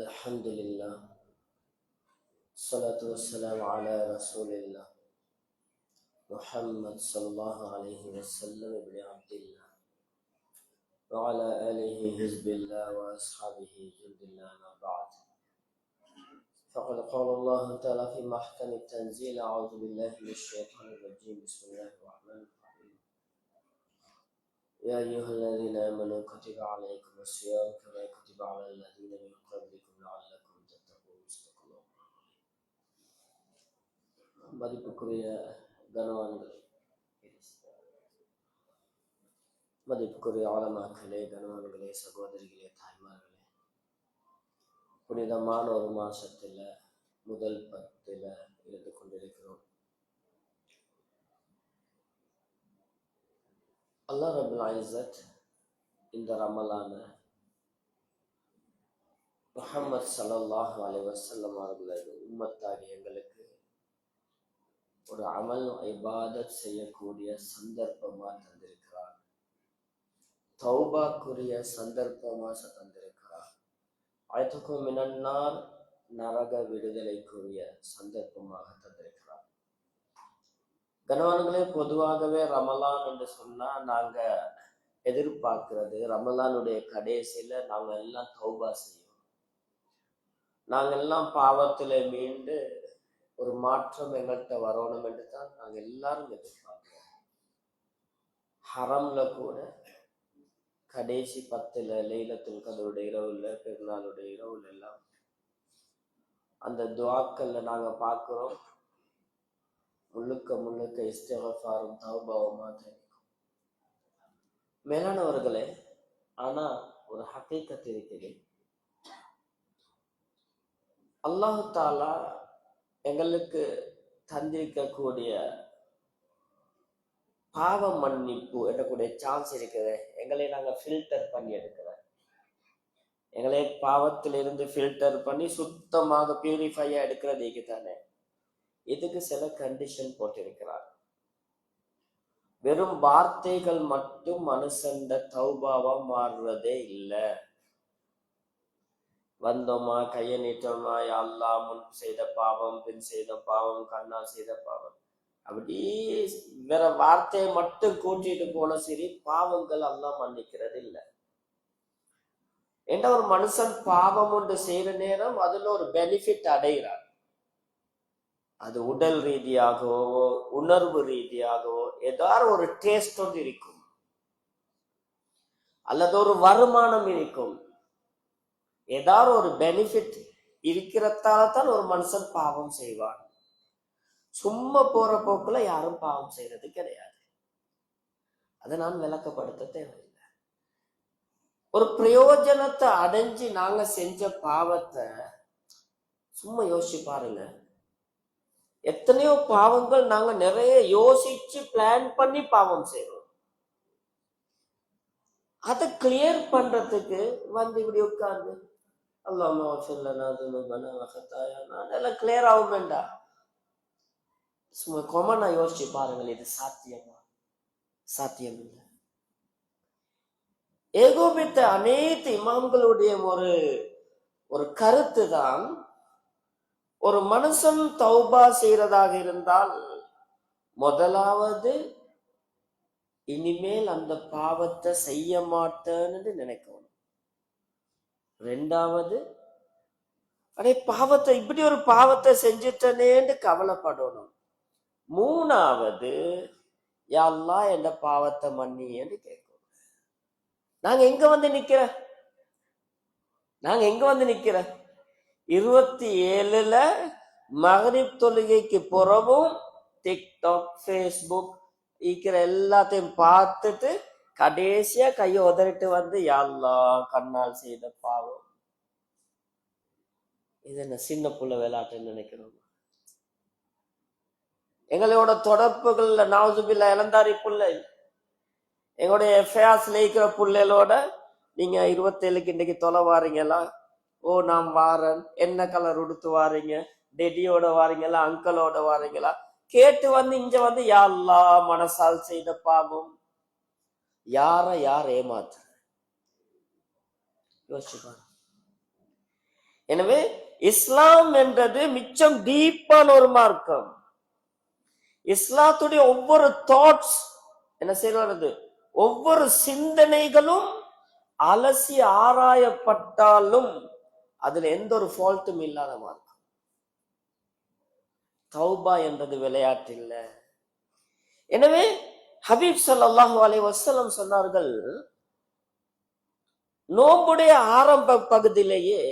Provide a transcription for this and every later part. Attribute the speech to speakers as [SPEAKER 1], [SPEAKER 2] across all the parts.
[SPEAKER 1] الحمد لله. الصلاة والسلام على رسول الله محمد صلى الله عليه وسلم ابن عبد الله وعلى آله حزب الله وأصحابه جند الله ما بعد. فقد قال الله تعالى في محكم التنزيل: أعوذ بالله من الشيطان الرجيم، بسم الله الرحمن الرحيم. يا أيها الذين آمنوا كتب عليكم الصيام كما كتب على الذين من قبلكم لعلكم تتقون. صدق الله. மதிப்புக்குரிய கனவான்களே, மதிப்புக்குரிய ஆலமாக்களே, கனவான்களே, சகோதரிகளே, தாய்மார்களே, புனிதமான ஒரு மாசத்துல முதல் 10 இருந்து கொண்டிருக்கிறோம். அல்லாஹ் ரப்புல் இஸ்ஸத் இந்த ரமலான முஹம்மது ஸல்லல்லாஹு அலைஹி வஸல்லம் அவர்களது உம்மத்தாகிய எங்களுக்கு ஒரு அமல் இபாதத் செய்யக்கூடிய சந்தர்ப்பமா தந்திருக்கிறார். தௌபாக்குரிய சந்தர்ப்பமா தந்திருக்கிறார். அய்துக்கும் மினன்னார், நரக விடுதலைக்குரிய சந்தர்ப்பமாக தந்திருக்கிறார். கனவான்களே, பொதுவாகவே ரமலான் என்று சொன்னா நாங்க எதிர்பார்க்கிறது ரமலானுடைய கடைசியில நாங்க எல்லாம் தௌபா செய்வோம். நாங்க எல்லாம் பாவத்துல மீண்டு ஒரு மாற்றம் எங்கள்கிட்ட வரணும் என்று தான் நாங்க எல்லாரும் எதிர்பார்க்கிறோம். ஹரம்ல கூட கடைசி 10 லைலத்துல் கத்ருடைய இரவுல, பெருநாளுடைய இரவுல எல்லாம் அந்த துஆக்கள்ல நாங்க பார்க்கிறோம், முழுக்க முழுக்க இஸ்திக்ஃபாரும் தௌபாவுமா இருக்கும். மேலானவர்களே, ஆனா ஒரு ஹகீகத் இருக்குது. அல்லாஹ் தஆலா எங்களுக்கு தந்திருக்கக்கூடிய பாவ மன்னிப்பு எட்டக்கூடிய சான்ஸ் இருக்குது. எங்களை நாங்க ஃபில்டர் பண்ணி எடுக்கிறோம். எங்களை பாவத்திலிருந்து ஃபில்டர் பண்ணி சுத்தமாக பியூரிஃபையா எடுக்கிறதுக்கு தானே. இதுக்கு சில கண்டிஷன் போட்டிருக்கிறார். வெறும் வார்த்தைகள் மட்டும் மனுஷண்ட தௌபாவா மாறுறதே இல்லை. வந்தோமா, கையை நீட்டோமா, யா அல்லாஹ், முன் செய்த பாவம், பின் செய்த பாவம், கண்ணால் செய்த பாவம், அப்படி வேற வார்த்தையை மட்டும் கூட்டிட்டு போன சரி பாவங்கள் அல்லாஹ் மன்னிக்கிறது இல்லை. என்ற ஒரு மனுஷன் பாவம் ஒன்று செய்யற நேரம் அதுல ஒரு பெனிஃபிட் அடைகிறார். அது உடல் ரீதியாகவோ உணர்வு ரீதியாகவோ ஏதாவது ஒரு டேஸ்ட் ஒன்று இருக்கும், அல்லது ஒரு வருமானம் இருக்கும். ஏதாவது ஒரு பெனிஃபிட் இருக்கிறதால தான் ஒரு மனுஷன் பாவம் செய்வான். சும்மா போற போக்குல யாரும் பாவம் செய்யறது கிடையாது. அதை நான் விளக்கப்படுத்த தேவையில்லை. ஒரு பிரயோஜனத்தை அடைஞ்சு நாங்க செஞ்ச பாவத்தை சும்மா யோசிச்சு பாருங்க. எத்தனையோ பாவங்கள் நாங்க நிறைய யோசிச்சு பிளான் பண்ணி பாவம் செய்யறோம். அதை கிளியர் பண்றதுக்கு வந்து இப்படி உட்கார்ந்து எல்லாம் கிளியர் ஆகும் வேண்டாம். சும்மா கொமனா யோசிச்சு பாருங்கள், இது சாத்தியமா? சாத்தியம் இல்லை. ஏகோபித்த அனைத்து இமாம்களுடைய ஒரு கருத்து தான், ஒரு மனுஷன் தௌபா செய்யறதாக இருந்தால் முதலாவது இனிமேல் அந்த பாவத்தை செய்ய மாட்டேன்னு நினைக்கணும். ரெண்டாவது, அடே பாவத்தை, இப்படி ஒரு பாவத்தை செஞ்சுட்டனேன்னு கவலைப்படணும். மூணாவது, யா அல்லாஹ் என்ற பாவத்தை மன்னியன்னு கேட்கணும். நாங்க எங்க வந்து நிக்கிற 27 மக்ரிப் தொழுகைக்கு பிறகும் டிக்டாக், ஃபேஸ்புக் இருக்கிற எல்லாத்தையும் பார்த்துட்டு கடைசியா கையை உதறிட்டு வந்து யா அல்லாஹ் கண்ணால் செய்த பாவம். இது என்ன சின்ன புள்ள விளையாட்டுன்னு நினைக்கிறோம்? எங்களோட தொடர்புகள்ல நாவுசுபில்லா இளந்தாரி புள்ளை, எங்களுடைய ஃபேஸ்ல இருக்கிற புள்ளைகளோட நீங்க 27க்கு இன்னைக்கு தொலை வாரீங்களா? ஓ நான் வாரன். என்ன கலர் உடுத்து வாரீங்க? டெடியோட வாரீங்களா, அங்கிளோட வாரீங்களா? கேட்டு வந்து இங்க வந்து யா அல்லாஹ் மனசால் செய்த பாவம். யார ஏமாத்து யோசிச்சு பாருங்க. எனவே இஸ்லாம் என்றது மிச்சம் டீப்பான ஒரு மார்க்கம். இஸ்லாத்துடைய ஒவ்வொரு தாட்ஸ் என்ன செய்வது, ஒவ்வொரு சிந்தனைகளும் அலசி ஆராயப்பட்டாலும் அதுல எந்த ஒரு ஃபால்ட்டும் இல்லாத மார்க்கம். தௌபா என்றது விளையாட்டு இல்ல. எனவே ஹபீப் ஸல்லல்லாஹு அலைஹி வஸல்லம் சொன்னார்கள், நோம்புடைய ஆரம்ப பகுதியிலேயே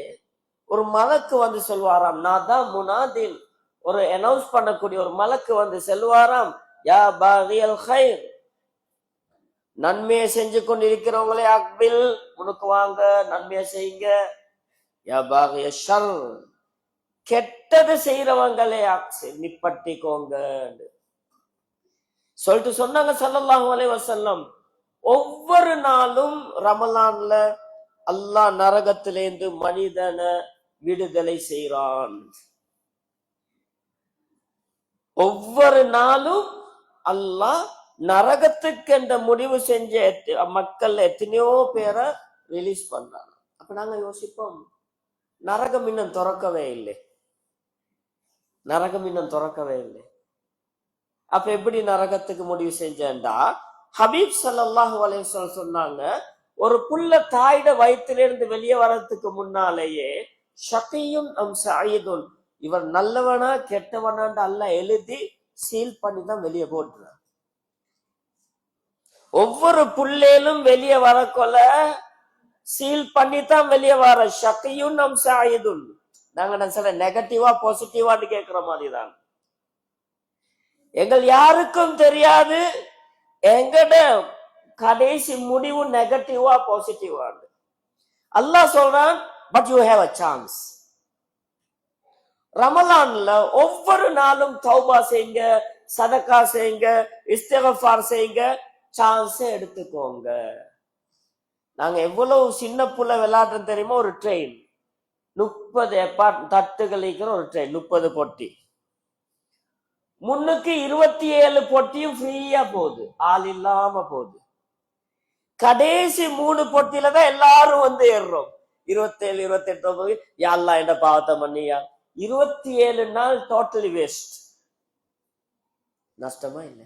[SPEAKER 1] ஒரு மலக்கு வந்து சொல்வாராம், நான் தான் முனாதின், ஒரு அனௌன்ஸ் பண்ணக்கூடிய ஒரு மலக்கு வந்து செல்வாராம், யா பாகியல் கைர், நன்மையை செஞ்சு கொண்டிருக்கிறவங்களே அக்பில், உனக்கு வாங்க நன்மையை செய்யுங்க. யா பாகிய ஷர், கெட்டது செய்யறவங்களே நிப்பட்டிக்கோங்க சொல்லிட்டு சொன்னாங்க ஸல்லல்லாஹு அலைஹி வஸல்லம். ஒவ்வொரு நாளும் ரமலான்ல அல்லாஹ் நரகத்திலேந்து மனிதனை விடுதலை செய்கிறான். ஒவ்வொரு நாளும் அல்லாஹ் நரகத்துக்கு என்ற முடிவு செஞ்ச மக்கள் எத்தனையோ பேரை ரிலீஸ் பண்றாங்க. அப்ப நாங்க யோசிப்போம், நரகம் இன்னும் திறக்கவே இல்லை, நரகம் இன்னும் திறக்கவே இல்லை. அப்ப எப்படி நரகத்துக்கு முடிவு செஞ்சேன்டா, ஹபீப் ஸல்லல்லாஹு அலைஹி வஸல்லம் சொன்னாங்க, ஒரு புள்ள தாயிட வயிற்றிலிருந்து வெளியே வர்றதுக்கு முன்னாலேயே ஷகியுன் அம் சயீதுன், இவர் நல்லவனா கெட்டவனான்னு அல்லாஹ் எழுதி சீல் பண்ணி தான் வெளியே போட்டுறார். ஒவ்வொரு புள்ளேலும் வெளியே வரக்கொள்ள சீல் பண்ணி தான் வெளியே வர. ஷகியுன் அம் சயீதுன், நாங்க சில நெகட்டிவா பாசிட்டிவான்னு கேட்கிற மாதிரி தான். எங்கள் யாருக்கும் தெரியாது எங்கட கடைசி முடிவு நெகட்டிவா பாசிட்டிவா. அல்லாஹ் சொல்றான், but you have a chance. ரமலான்ல ஒவ்வொரு நாளும் தௌபா செய்யுங்க, சதகா செய்யுங்க, இஸ்திக்ஃபார் செய்யுங்க, சான்ஸ் எடுத்துக்கோங்க. நாங்க எவ்வளவு சின்ன புள்ள விளையாடுறோம் தெரியுமா? ஒரு ட்ரெயின் 30 தட்டுகள் இருக்கிற ஒரு ட்ரெயின், 30 பொட்டி, முன்னுக்கு 27 பொட்டியும் ஃப்ரீயா போகுது, ஆள் இல்லாம போகுது. கடைசி 3 பொட்டியில தான் எல்லாரும் வந்து ஏறுறோம். 27, 28 யா அல்லாஹ் என்ற பாவத்தை மன்னியா. 27 நாள் டோட்டலி வேஸ்ட். நஷ்டமா இல்ல?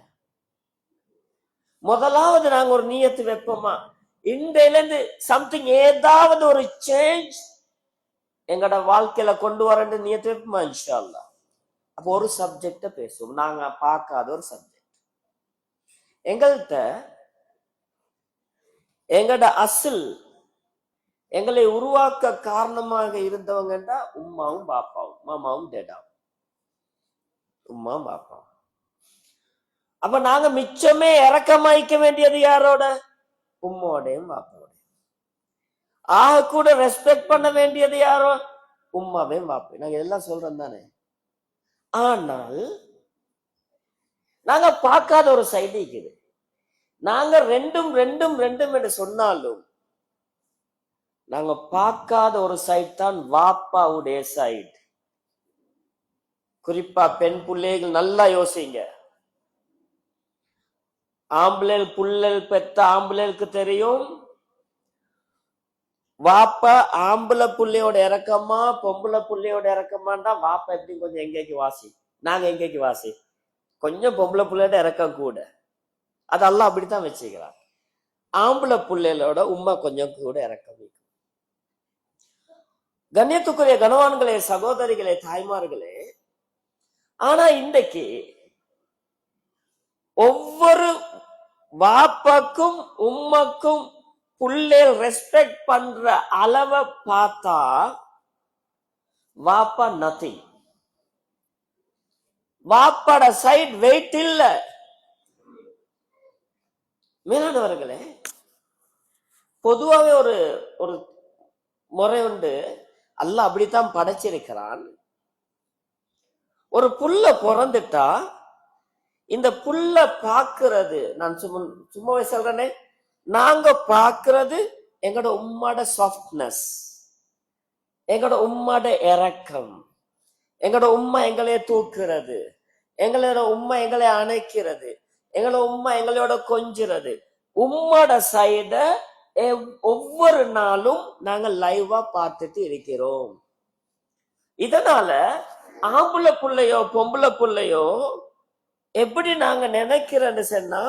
[SPEAKER 1] முதலாவது நாங்க ஒரு நியத்து வைப்போமா, இன்றையில இருந்து சம்திங், ஏதாவது ஒரு சேஞ்ச் எங்கட வாழ்க்கையில கொண்டு வரேன்னு நியத்து வைப்போமா? இன்ஷா அல்லாஹ். அப்போ ஒரு சப்ஜெக்ட பேசுவோம், நாங்க பார்க்காத ஒரு சப்ஜெக்ட். எங்கள்கிட்ட எங்கட அசில், எங்களை உருவாக்க காரணமாக இருந்தவங்கண்டா உம்மாவும் பாப்பாவும், மாமாவும் டேடாவும், உம்மாவும் பாப்பாவும். அப்ப நாங்க மிச்சமே இறக்கமாய்க்க வேண்டியது யாரோட? உம்மோடையும் பாப்பாவோட. ஆக கூட ரெஸ்பெக்ட் பண்ண வேண்டியது யாரோ? உம்மாவையும் பாப்பையும். நாங்க எல்லாம் சொல்றோம் தானே. ஆனால் நாங்க பார்க்காத ஒரு சைடு இருக்குது. நாங்க ரெண்டும் ரெண்டும் ரெண்டும் என்று சொன்னாலும் நாங்க பார்க்காத ஒரு சைட் தான் வாப்பாவுடைய சைட். குறிப்பா பெண் பிள்ளைகள் நல்லா யோசிங்க. ஆம்பளை புள்ளல் பெத்த ஆம்பளைக்கு தெரியும் வாப்பா ஆம்பளை புள்ளையோட இறக்கமா பொம்பளை புள்ளையோட இறக்கமாண்டா. வாப்பா எப்படி கொஞ்சம் எங்கேக்கு வாசி, நாங்க எங்கேக்கு வாசி, கொஞ்சம் பொம்பளை புள்ளையோட இறக்கம் கூட. அதெல்லாம் அப்படித்தான் வச்சுக்கிறாங்க. ஆம்பளை புள்ளைகளோட உம்மா கொஞ்சம் கூட இறக்கம். கண்ணியத்துக்குரிய கனவான்களே, சகோதரிகளே, தாய்மார்களே, ஆனா இன்றைக்கு ஒவ்வொரு வாப்பாக்கும் உம்மாக்கும் புள்ளை ரெஸ்பெக்ட் பண்ற அளவை பார்த்தா வாப்பா நத்திங். வாப்பாட சைட் வெயிட் இல்ல. மேலானவர்களே, பொதுவாகவே ஒரு ஒரு முறை உண்டு, அல்லாஹ் அப்படித்தான் படைச்சிருக்கிறான். ஒரு புள்ள பிறந்துட்டா இந்த புள்ள பாக்குறது, நான் சும்மாவே சொல்றேனே, நாங்க பாக்குறது எங்களோட உம்மாட சாஃப்ட்னஸ், எங்களோட உம்மாட இறக்கம், எங்களோட உம்மா எங்களைய தூக்குறது, எங்களோட உம்மா எங்களை அணைக்கிறது, எங்களோட உம்மா எங்களோட கொஞ்சுறது. உம்மாட சைட ஒவ்வொரு நாளும் நாங்க லைவா பார்த்துட்டு இருக்கிறோம். இதனால ஆம்பளை புள்ளையோ பொம்பளை புள்ளையோ எப்படி நாங்க நினைக்கிறேன்னு சொன்னா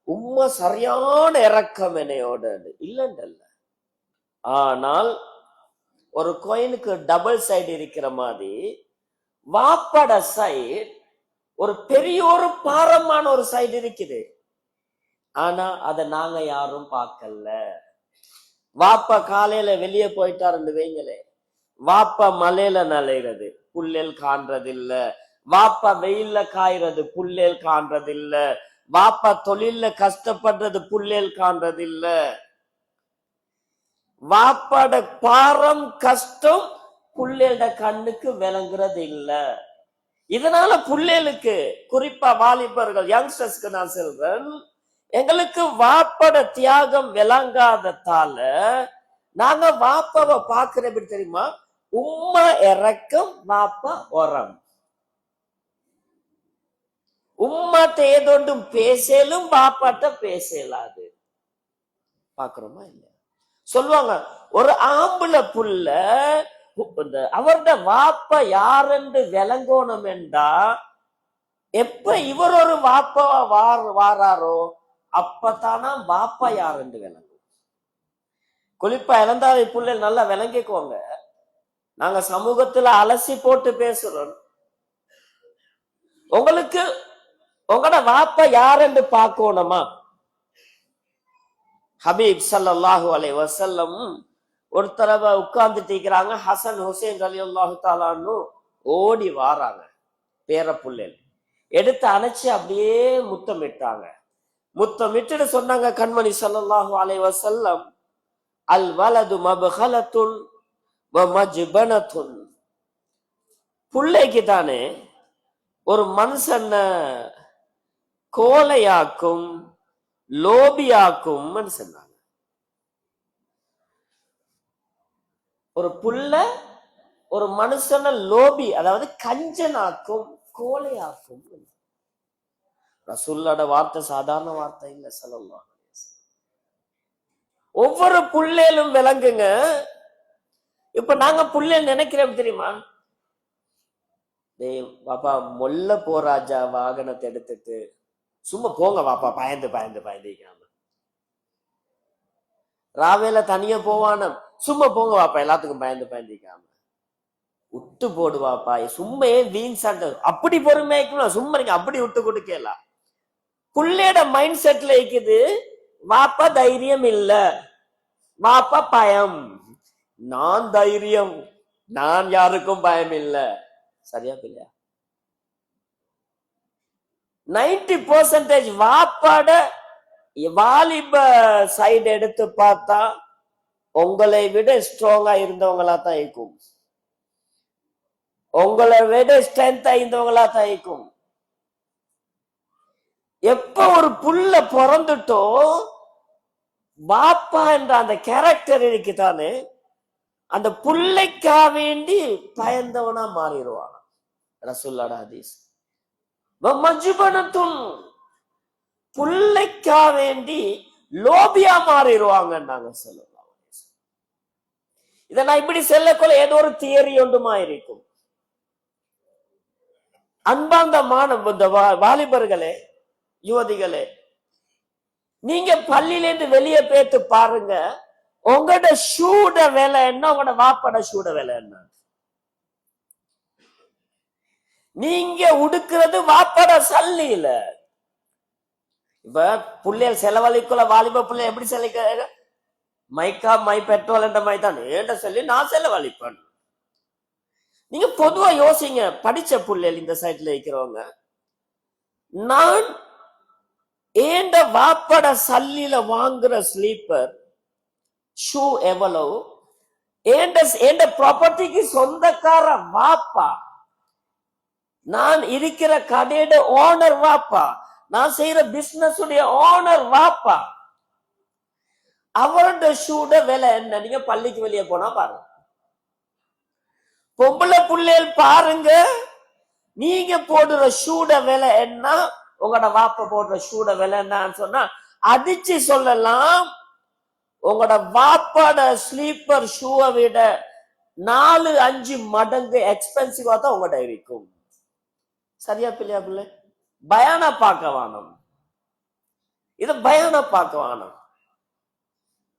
[SPEAKER 1] உண்மை சரியான இறக்கம் என்னையோட இல்லைன்றல்ல. ஆனால் ஒரு கோயிலுக்கு டபுள் சைடு இருக்கிற மாதிரி வாப்பட சைடு ஒரு பெரிய ஒரு பாரமான ஒரு சைடு இருக்குது. ஆனா அதை நாங்க யாரும் பார்க்கல. வாப்பா காலையில வெளியே போயிட்டாருன்னு வைங்களே, வாப்பா மலையில நலைகிறது புல்லெல் காண்றது இல்ல, வாப்பா வெயில்ல காய்றது புல்லெல் காண்றது இல்ல, வாப்பா தொழில்ல கஷ்டப்படுறது புல்லெல் காண்றது இல்ல. வாப்பாட பாரம் கஷ்டம் புள்ளேட கண்ணுக்கு விளங்குறது இல்ல. இதனால புள்ளேலுக்கு, குறிப்பா வாலிபர்கள் யங்ஸ்டர்ஸ்க்கு நான் சொல்றேன், எங்களுக்கு வாப்பட தியாகம் விளங்காததால நாங்க வாப்பாவை பாக்குற எப்படி தெரியுமா, உம்மா இறக்கம் வாப்பா உரம். உம்மாட்ட ஏதொன்றும் பேசலும் வாப்பாட்ட பேசலாது. பாக்குறோமா இல்ல? சொல்லுவாங்க ஒரு ஆம்பளை புள்ள அவரோட வாப்ப யாருன்னு விளங்கணும் என்றா எப்ப இவர் ஒரு வாப்பா வாராரோ அப்பத்தானா வாப்பா யாருன்னு விளங்கும். குறிப்பா இளந்தாரி புள்ள நல்லா விளங்கிக்கோங்க. நாங்க சமூகத்துல அலசி போட்டு பேசுறோம். உங்களுக்கு உங்களோட வாப்பா யாருன்னு பார்க்கணுமா? ஹபீப் ஸல்லல்லாஹு அலைஹி வஸல்லம் ஒரு தடவை உட்கார்ந்துட்டு இருக்கிறாங்க. ஹசன் ஹுசைன் ரலியல்லாஹு தஆலா அன்ஹு ஓடி வாராங்க. பேர புள்ளல் எடுத்து அணைச்சு அப்படியே முத்தமிட்டாங்க. முத்தமிட்டு சொன்னாங்க கண்மணி ஸல்லல்லாஹு அலைஹி வஸல்லம், அல் வலது மப்கலத்துன் வ மஜ்பனத்துன். புள்ளைக்கு தானே ஒரு மனுஷன் கோலையாக்கும் லோபியாக்கும் சொன்னாங்க. ஒரு புள்ள ஒரு மனுஷன லோபி, அதாவது கஞ்சனாக்கும் கோலையாக்கும். ரசூலுல்லாஹ்வோட வார்த்தை சாதாரண வார்த்தை இல்ல. ஸல்லல்லாஹு அலைஹி வஸல்லம் ஒவ்வொரு புள்ளேலும் விளங்குங்க. இப்ப நாங்க புள்ளேல் நினைக்கிறோம் தெரியுமா, பாப்பா மொல்ல போராஜா வாகனத்தை எடுத்துட்டு சும்மா போங்க வாப்பா, பயந்து பயந்து பயந்துக்காம. ராவேல தனியா போவான, சும்மா போங்க வாப்பா, எல்லாத்துக்கும் பயந்து பயந்துக்காம. விட்டு போடுவாப்பா, சும்மா வீண் சண்டை அப்படி பொறுமையாக்கணும். சும்மா நீங்க அப்படி விட்டு கொடுக்கலாம். புள்ளையோட மைண்ட் செட்ல இருக்குது வாப்பா தைரியம் இல்ல, வாப்பா பயம். நான் தைரியம், நான் யாருக்கும் பயம் இல்ல. சரியா இல்லையா? 90% வாப்பாட வாலிப சைடு எடுத்து பார்த்தா உங்களை விட ஸ்ட்ராங்கா இருந்தவங்களா தான் இருக்கும், உங்களை விட ஸ்ட்ரென்த்தா இருந்தவங்களா தான் இருக்கும். எப்ப ஒரு புள்ள பிறந்துட்டோ வாப்பா என்ற அந்த கேரக்டர் இருக்குதானே, அந்த புள்ளைக்கா வேண்டி பயந்தவனா மாறிடுவான். ரசூலுல்லாஹ் ஹதீஸ், மஜ்பனத்துன் புள்ளைக்கா வேண்டி லோபியா மாறிடுவாங்க சொல்லுவாங்க. இதை நான் இப்படி செல்லக்குள்ள ஏதோ ஒரு தியரி ஒன்றுமா இருக்கும். அன்பார்ந்த மாணவ வாலிபர்களே, யுவதிகளே, நீங்க பள்ளியிலேருந்து வெளியே பேத்து பாருங்க, உங்களோட ஷூட வேலை என்ன, உங்களோட வாப்பட ஷூட வேலை என்ன. நீங்க உடுக்கிறது வாப்பட சல்லியில. இப்ப புள்ளைய செலவழிக்குள்ள வாலிப பிள்ளை எப்படி செலவழிக்க, மைக்கா மை பெட்ரோல் என்ற மாதிரி தான் ஏண்ட சொல்லி நான் செலவழிப்பேன். நீங்க பொதுவா யோசிங்க, படிச்ச புள்ளைகள் இந்த சைட்ல இருக்கிறவங்க, நான் ஏண்ட வாப்பட சல்லில வாங்குற ஸ்லீப்பர் ஷூ எவ்வளவு, ஏண்ட ப்ராப்பர்ட்டிக்கு சொந்தக்கார வாப்பா, நான் இருக்கிற கடையோட ஓனர் வாப்பா, நான் செய்யற பிசினஸ் உடைய ஓனர் வாப்பா, அவரோட ஷூட விலை என்ன. நீங்க பள்ளிக்கு வெளியே போனா பாருங்க, பொம்பளை புள்ளைகள் பாருங்க, நீங்க போடுற ஷூட விலை என்ன, உங்களோட வாப்ப போடுற ஷூட விலை என்னன்னு சொன்னா அடிச்சு சொல்லலாம். உங்களோட வாப்பாட ஸ்லீப்பர் ஷூவை விட 4-5 மடங்கு எக்ஸ்பென்சிவா தான் உங்கள்கிட்ட இருக்கும். சரியா பிள்ளையா பிள்ளை? பயானா பார்க்க வேணும், இத பயானா பார்க்க வேணும்.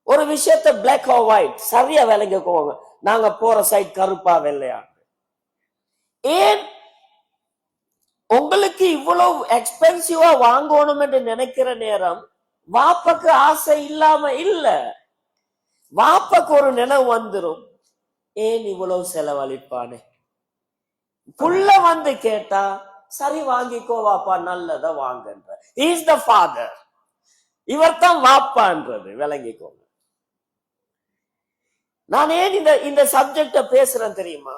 [SPEAKER 1] ஒரு விஷயத்த பிளாக் ஆர் ஒயிட் சரியா விளங்கிக்கோங்க. நாங்க போற சைட் கருப்பா வெள்ளையா. ஏன் உங்களுக்கு இவ்வளவு எக்ஸ்பென்சிவா வாங்கணும் என்று நினைக்கிற நேரம் வாப்பக்கு ஆசை இல்லாம இல்ல. வாப்பக்கு ஒரு நினைவு வந்துரும், ஏன் இவ்வளவு செலவழிப்பானே. புள்ள வந்து கேட்டா சரி வாங்கிக்கோ வாப்பா, நல்லத வாங்கன்ற. இஸ் த ஃபாதர், இவர் தான் வாப்பான்றது விளங்கிக்கோங்க. நான் ஏன் இந்த சப்ஜெக்ட பேசுறேன் தெரியுமா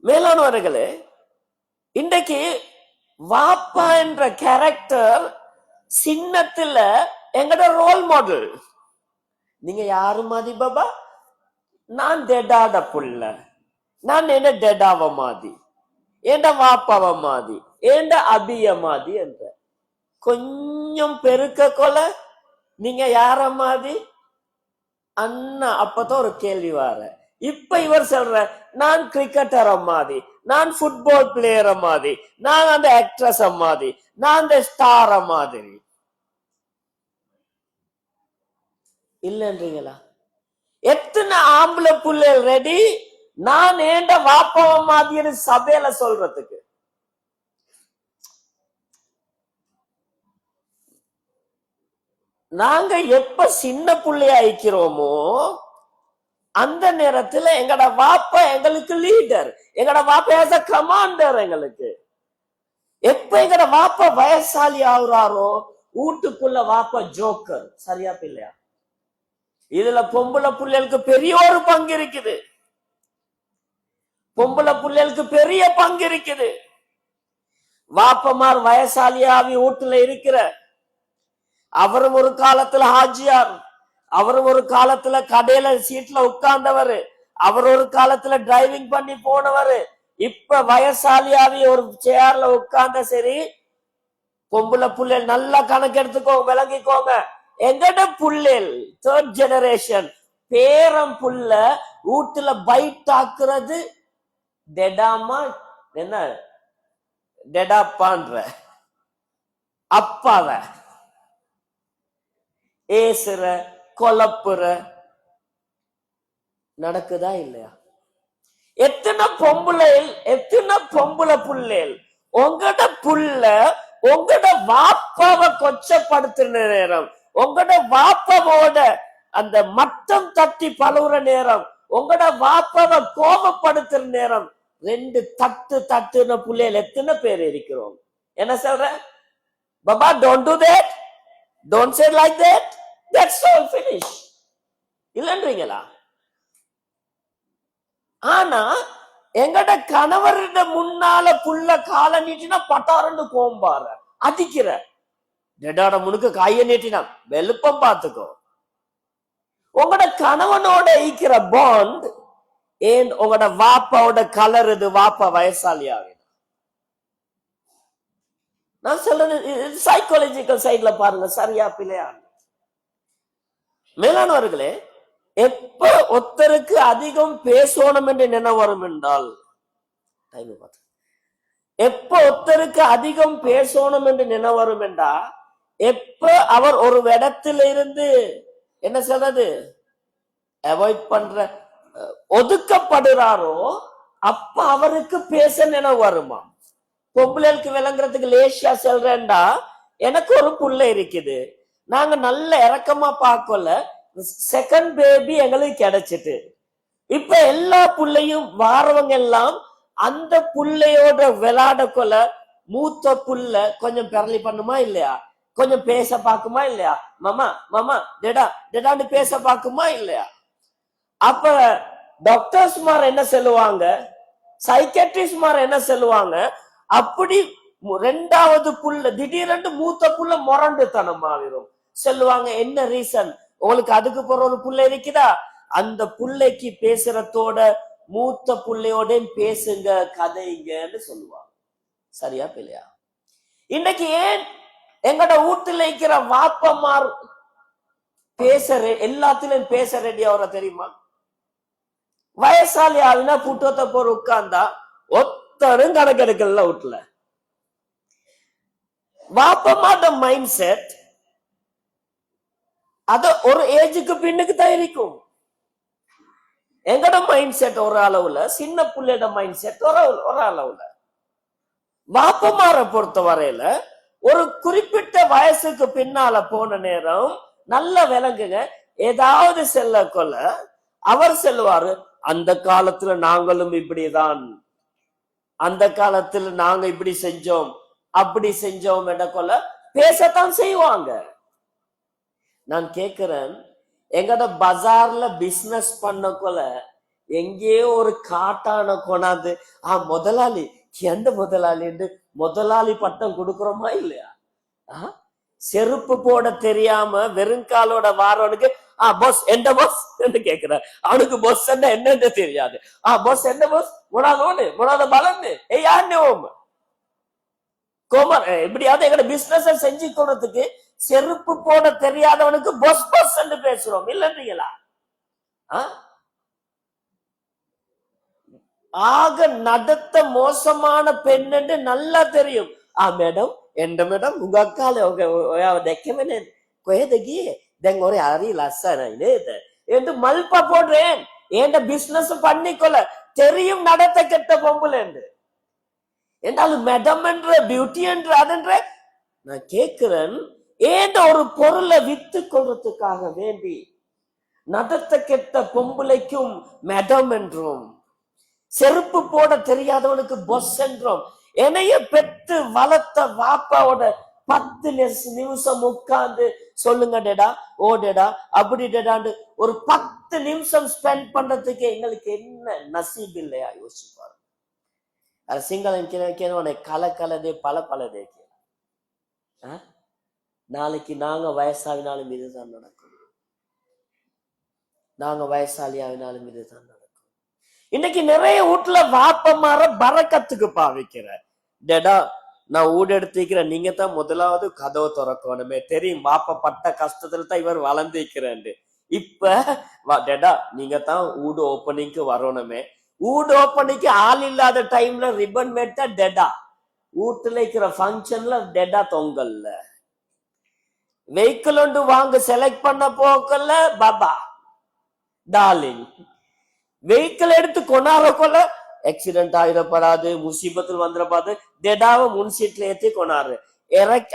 [SPEAKER 1] மேலானவர்களே? இன்றைக்கு வாப்பா என்ற கேரக்டர் சின்னத்துல எங்கட ரோல் மாடல். நீங்க யாரு மாதிரி பாபா? நான் டெடாட புள்ள, நான் என்ன டெடாவ மாதிரி, ஏண்ட வாப்பாவ மாதிரி, ஏண்ட அபிய மாதிரி என்ற கொஞ்சம் பெருக்க கொல நீங்க யார மாதிரி அண்ணா. அப்பதான் ஒரு கேள்வி வர. இப்ப இவர் சொல்ற, நான் கிரிக்கெட்டர் மாதிரி, நான் ஃபுட்பால் பிளேயர் மாதிரி, நான் அந்த ஆக்ட்ரஸ் மாதிரி, நான் அந்த ஸ்டார மாதிரி இல்லன்றீங்களா? எத்தனை ஆம்பளை புள்ள ரெடி நான் ஏண்ட வாப்பாவ மாதிரி சபையில சொல்றதுக்கு? நாங்க எப்ப சின்ன புள்ளையா இருக்கிறோமோ அந்த நேரத்துல எங்கட வாப்பா எங்களுக்கு லீடர், எங்கட வாப்பா ஏஸ் அ கமாண்டர் எங்களுக்கு. எப்ப எங்கட வாப்பா வயசாலி ஆகுறாரோ வீட்டுக்குள்ள வாப்பா ஜோக்கர். சரியா பிள்ளையா? இதுல பொம்பளை புள்ளைகளுக்கு பெரிய ஒரு பங்கு இருக்குது. பொம்பளை புள்ளைகளுக்கு பெரிய பங்கு இருக்குது. வாப்பமார் வயசாலியாவி வீட்டுல இருக்கிற அவரும் ஒரு காலத்துல ஹாஜியார், அவரும் ஒரு காலத்துல கடையில சீட்ல உட்கார்ந்தவர், அவர் ஒரு காலத்துல டிரைவிங் பண்ணி போனவர். இப்ப வயசாலியாவி ஒரு சேர்ல உட்கார்ந்த. சரி, பொம்பளை புள்ளைகள் நல்லா கணக்கு எடுத்துக்கோங்க, விளங்கிக்கோங்க. எங்கட புள்ளேல் 3rd ஜெனரேஷன் பேரம் புள்ள வீட்டுல பைட் ஆக்குறது டெடாமா என்ன டெடாப்பான்ற அப்பாவ ஏசுற கொலப்புற நடக்குதா இல்லையா? எத்தனை பொம்பளை புள்ளேல் உங்கட புள்ள உங்கட வாப்பாவை கொச்சப்படுத்துற நேரம், உங்கட வாப்பாவோட அந்த மட்டம் தட்டி பழுவுற நேரம், உங்கட வாப்பாவை கோபப்படுத்துற நேரம், 2 தட்டுன புள்ளைகள் எத்தனை பேர் இருக்கிறோம்? என்ன சொல்ற? பாபா don't do that, don't say like that, that's all finish இல்லன்றீங்களா? ஆனா எங்கட கணவரிட முன்னால புள்ள கால நீட்டினா பட்டாரண்டு கோம்பார அதிக்கிற. டெடாட முனுக்கு கைய நீட்டினா வெளுப்பம் பார்த்துக்கோ. உங்களோட கணவனோட ஈக்கிற பாண்ட் ஏன் உங்களோட வாப்பாவோட கலர் இது வாப்பா வயசாலியாக. நான் சொல்றது சைக்காலஜிக்கல் சைட்ல பாருங்க, சரியா பிள்ளையா? மேலானவர்களே, எப்ப ஒருத்தருக்கு அதிகம் பேசணும் என்று நினைவு வரும் என்றால், எப்ப ஒருத்தருக்கு அதிகம் பேசணும் என்று நினைவு வரும் என்றா, எப்ப அவர் ஒரு இடத்துல இருந்து என்ன சொல்றது அவாய்ட் பண்ற ஒதுக்கப்படுறாரோ அப்ப அவருக்கு பேச நினைவு வருமா? பொம்பளைக்கு விளங்குறதுக்கு லேசியா சொல்றேன்டா, எனக்கு ஒரு புள்ள இருக்குது, நாங்க நல்ல இறக்கமா பார்க்கல, செகண்ட் பேபி எங்களுக்கு கிடைச்சிட்டு, இப்ப எல்லா புள்ளையும் வாரவங்க எல்லாம் அந்த புள்ளையோட விளையாட கொள்ள மூத்த புள்ள கொஞ்சம் பெரளி பண்ணுமா இல்லையா? கொஞ்சம் பேச பாக்குமா இல்லையா? மாமா மாமா டெடா டெடான்னு பேச பாக்குமா இல்லையா? அப்ப டாக்டர்ஸ் மார் என்ன சொல்லுவாங்க, சைக்கட்ரிஸ்ட் மார் என்ன சொல்லுவாங்க, அப்படி 2வது புள்ள திடீரென்று மூத்த புள்ள முரண்டு தனமாவிரும் சொல்லுவாங்க. என்ன ரீசன்? உங்களுக்கு அதுக்கு போற ஒரு புள்ள இருக்குதா, அந்த புள்ளைக்கு பேசுறதோட மூத்த புள்ளையோட பேசுங்க கதைங்கன்னு சொல்லுவாங்க. சரியா பிள்ளையா? இன்னைக்கு ஏன் எங்கட வீட்டுல இருக்கிற வாப்பமார் பேச எல்லாத்திலும் பேச ரெடியா வர தெரியுமா? வயசாளி ஆளுனா புட்டத்தை போற உட்கார்ந்தா ஒத்தரும் கணக்கெடுக்கல வீட்டுல. வாப்பமாட்ட மைண்ட் செட் அது ஒரு ஏஜுக்கு பின்னுக்கு தான் இருக்கும். எங்கட மைண்ட் செட் ஒரு அளவுல, சின்ன பிள்ளையோட மைண்ட் செட் ஒரு அளவுல. வாப்பமார பொறுத்த வரையில ஒரு குறிப்பிட்ட வயசுக்கு பின்னால போன நேரம் நல்ல விலங்குங்க. ஏதாவது செல்ல கொள்ள அவர் செல்வாரு, அந்த காலத்துல நாங்களும் இப்படிதான், அந்த காலத்துல நாங்க இப்படி செஞ்சோம் அப்படி செஞ்சோம் என்ற கொள்ள பேசத்தான் செய்வாங்க. நான் கேக்குறேன், எங்கட பஜார்ல பிசினஸ் பண்ண கொள்ள எங்கேயோ ஒரு காட்டான கொண்டாந்து முதலாளி எந்த முதலாளி என்று முதலாளி பட்டம் கொடுக்கிறோமா இல்லையா? செருப்பு போட தெரியாம வெறுங்காலோட வாரவனுக்கு பாஸ் எந்த பாஸ் என்று கேட்கிற, அவனுக்கு பாஸ் என்னன்னு தெரியாது. பாஸ் என்ன பாஸ் முனாதோடு முனாத பலன்னு யாருன்னு கோமர் எப்படியாவது எங்கட பிசினஸ் செஞ்சு கொள்றதுக்கு செருப்பு போட தெரியாதவனுக்கு பாஸ் பாஸ் என்று பேசுறோம் இல்லைன்றீங்களா? ஆக நடத்த மோசமான பெண் என்று நல்லா தெரியும். மேடம் எந்த மேடம் உங்க அக்கால දෙකමනේ කොහෙද ගියේ දැන් ஒரே හරි ලස්සනයි නේද என்று மல்பா போடுறேன். ஏண்ட பிசினஸ் பண்ணிக்கொள்ள தெரியும் நடத்த கெட்ட பொம்புல என்று என்றாலும் மேடம் என்ற பியூட்டி என்ற அதென்ற. நான் கேட்கிறேன், ஏண்ட ஒரு பொருளை வித்து கொள்றதுக்காக வேண்டி நடத்த கெட்ட பொம்புலைக்கும் மேடம் என்றும், செருப்பு போட தெரியாதவனுக்கு பொஸ் என்றும். என்னைய பெற்று வளர்த்த வாப்பாவோட 10 நிமிஷம் உட்கார்ந்து சொல்லுங்க டேடா ஓ டேடா அப்படி டேடாண்டு ஒரு 10 நிமிஷம் ஸ்பெண்ட் பண்றதுக்கு எங்களுக்கு என்ன நசீப் இல்லையா? யோசிப்பாரு. அது சிங்களம் கல கலதே பல பலதே. நாளைக்கு நாங்க வயசாவினாலும் இதுதான் நடக்கும், நாங்க வயசாலியாவினாலும் இதுதான் நடக்கும். இன்னைக்கு நிறைய வீட்டுல வாப்பமார பரக்கத்துக்கு பாவிக்கிற டேடா நான் ஊடு எடுத்துக்கிறேன், நீங்க தான் முதலாவது கதவை திறக்கணுமே, தெரியும் வாப்ப பட்ட கஷ்டத்துல தான் இவர் வளர்ந்துக்கிறேன். இப்ப டேடா நீங்க தான் ஊடு ஓப்பனிங்க்கு வரணுமே, ஊடு ஓப்பனிங்க்கு ஆள் இல்லாத டைம்ல ரிப்பன் வெட்ட டேடா, வீட்டுல இருக்கிற பங்கன்ல டேடா தொங்கல்ல, வெஹிக்கிள் ஒன்று வாங்க செலக்ட் பண்ண போக்கல பாபா டார்லிங், வெஹிக்கிள் எடுத்து கொண்டாட கொள்ள ஆக்சிடென்ட் ஆயிடப்படாது, முசீபத்தில் வந்துடப்பாது, டெடாவை முன் சீட்ல ஏத்தி கொண்டாரு.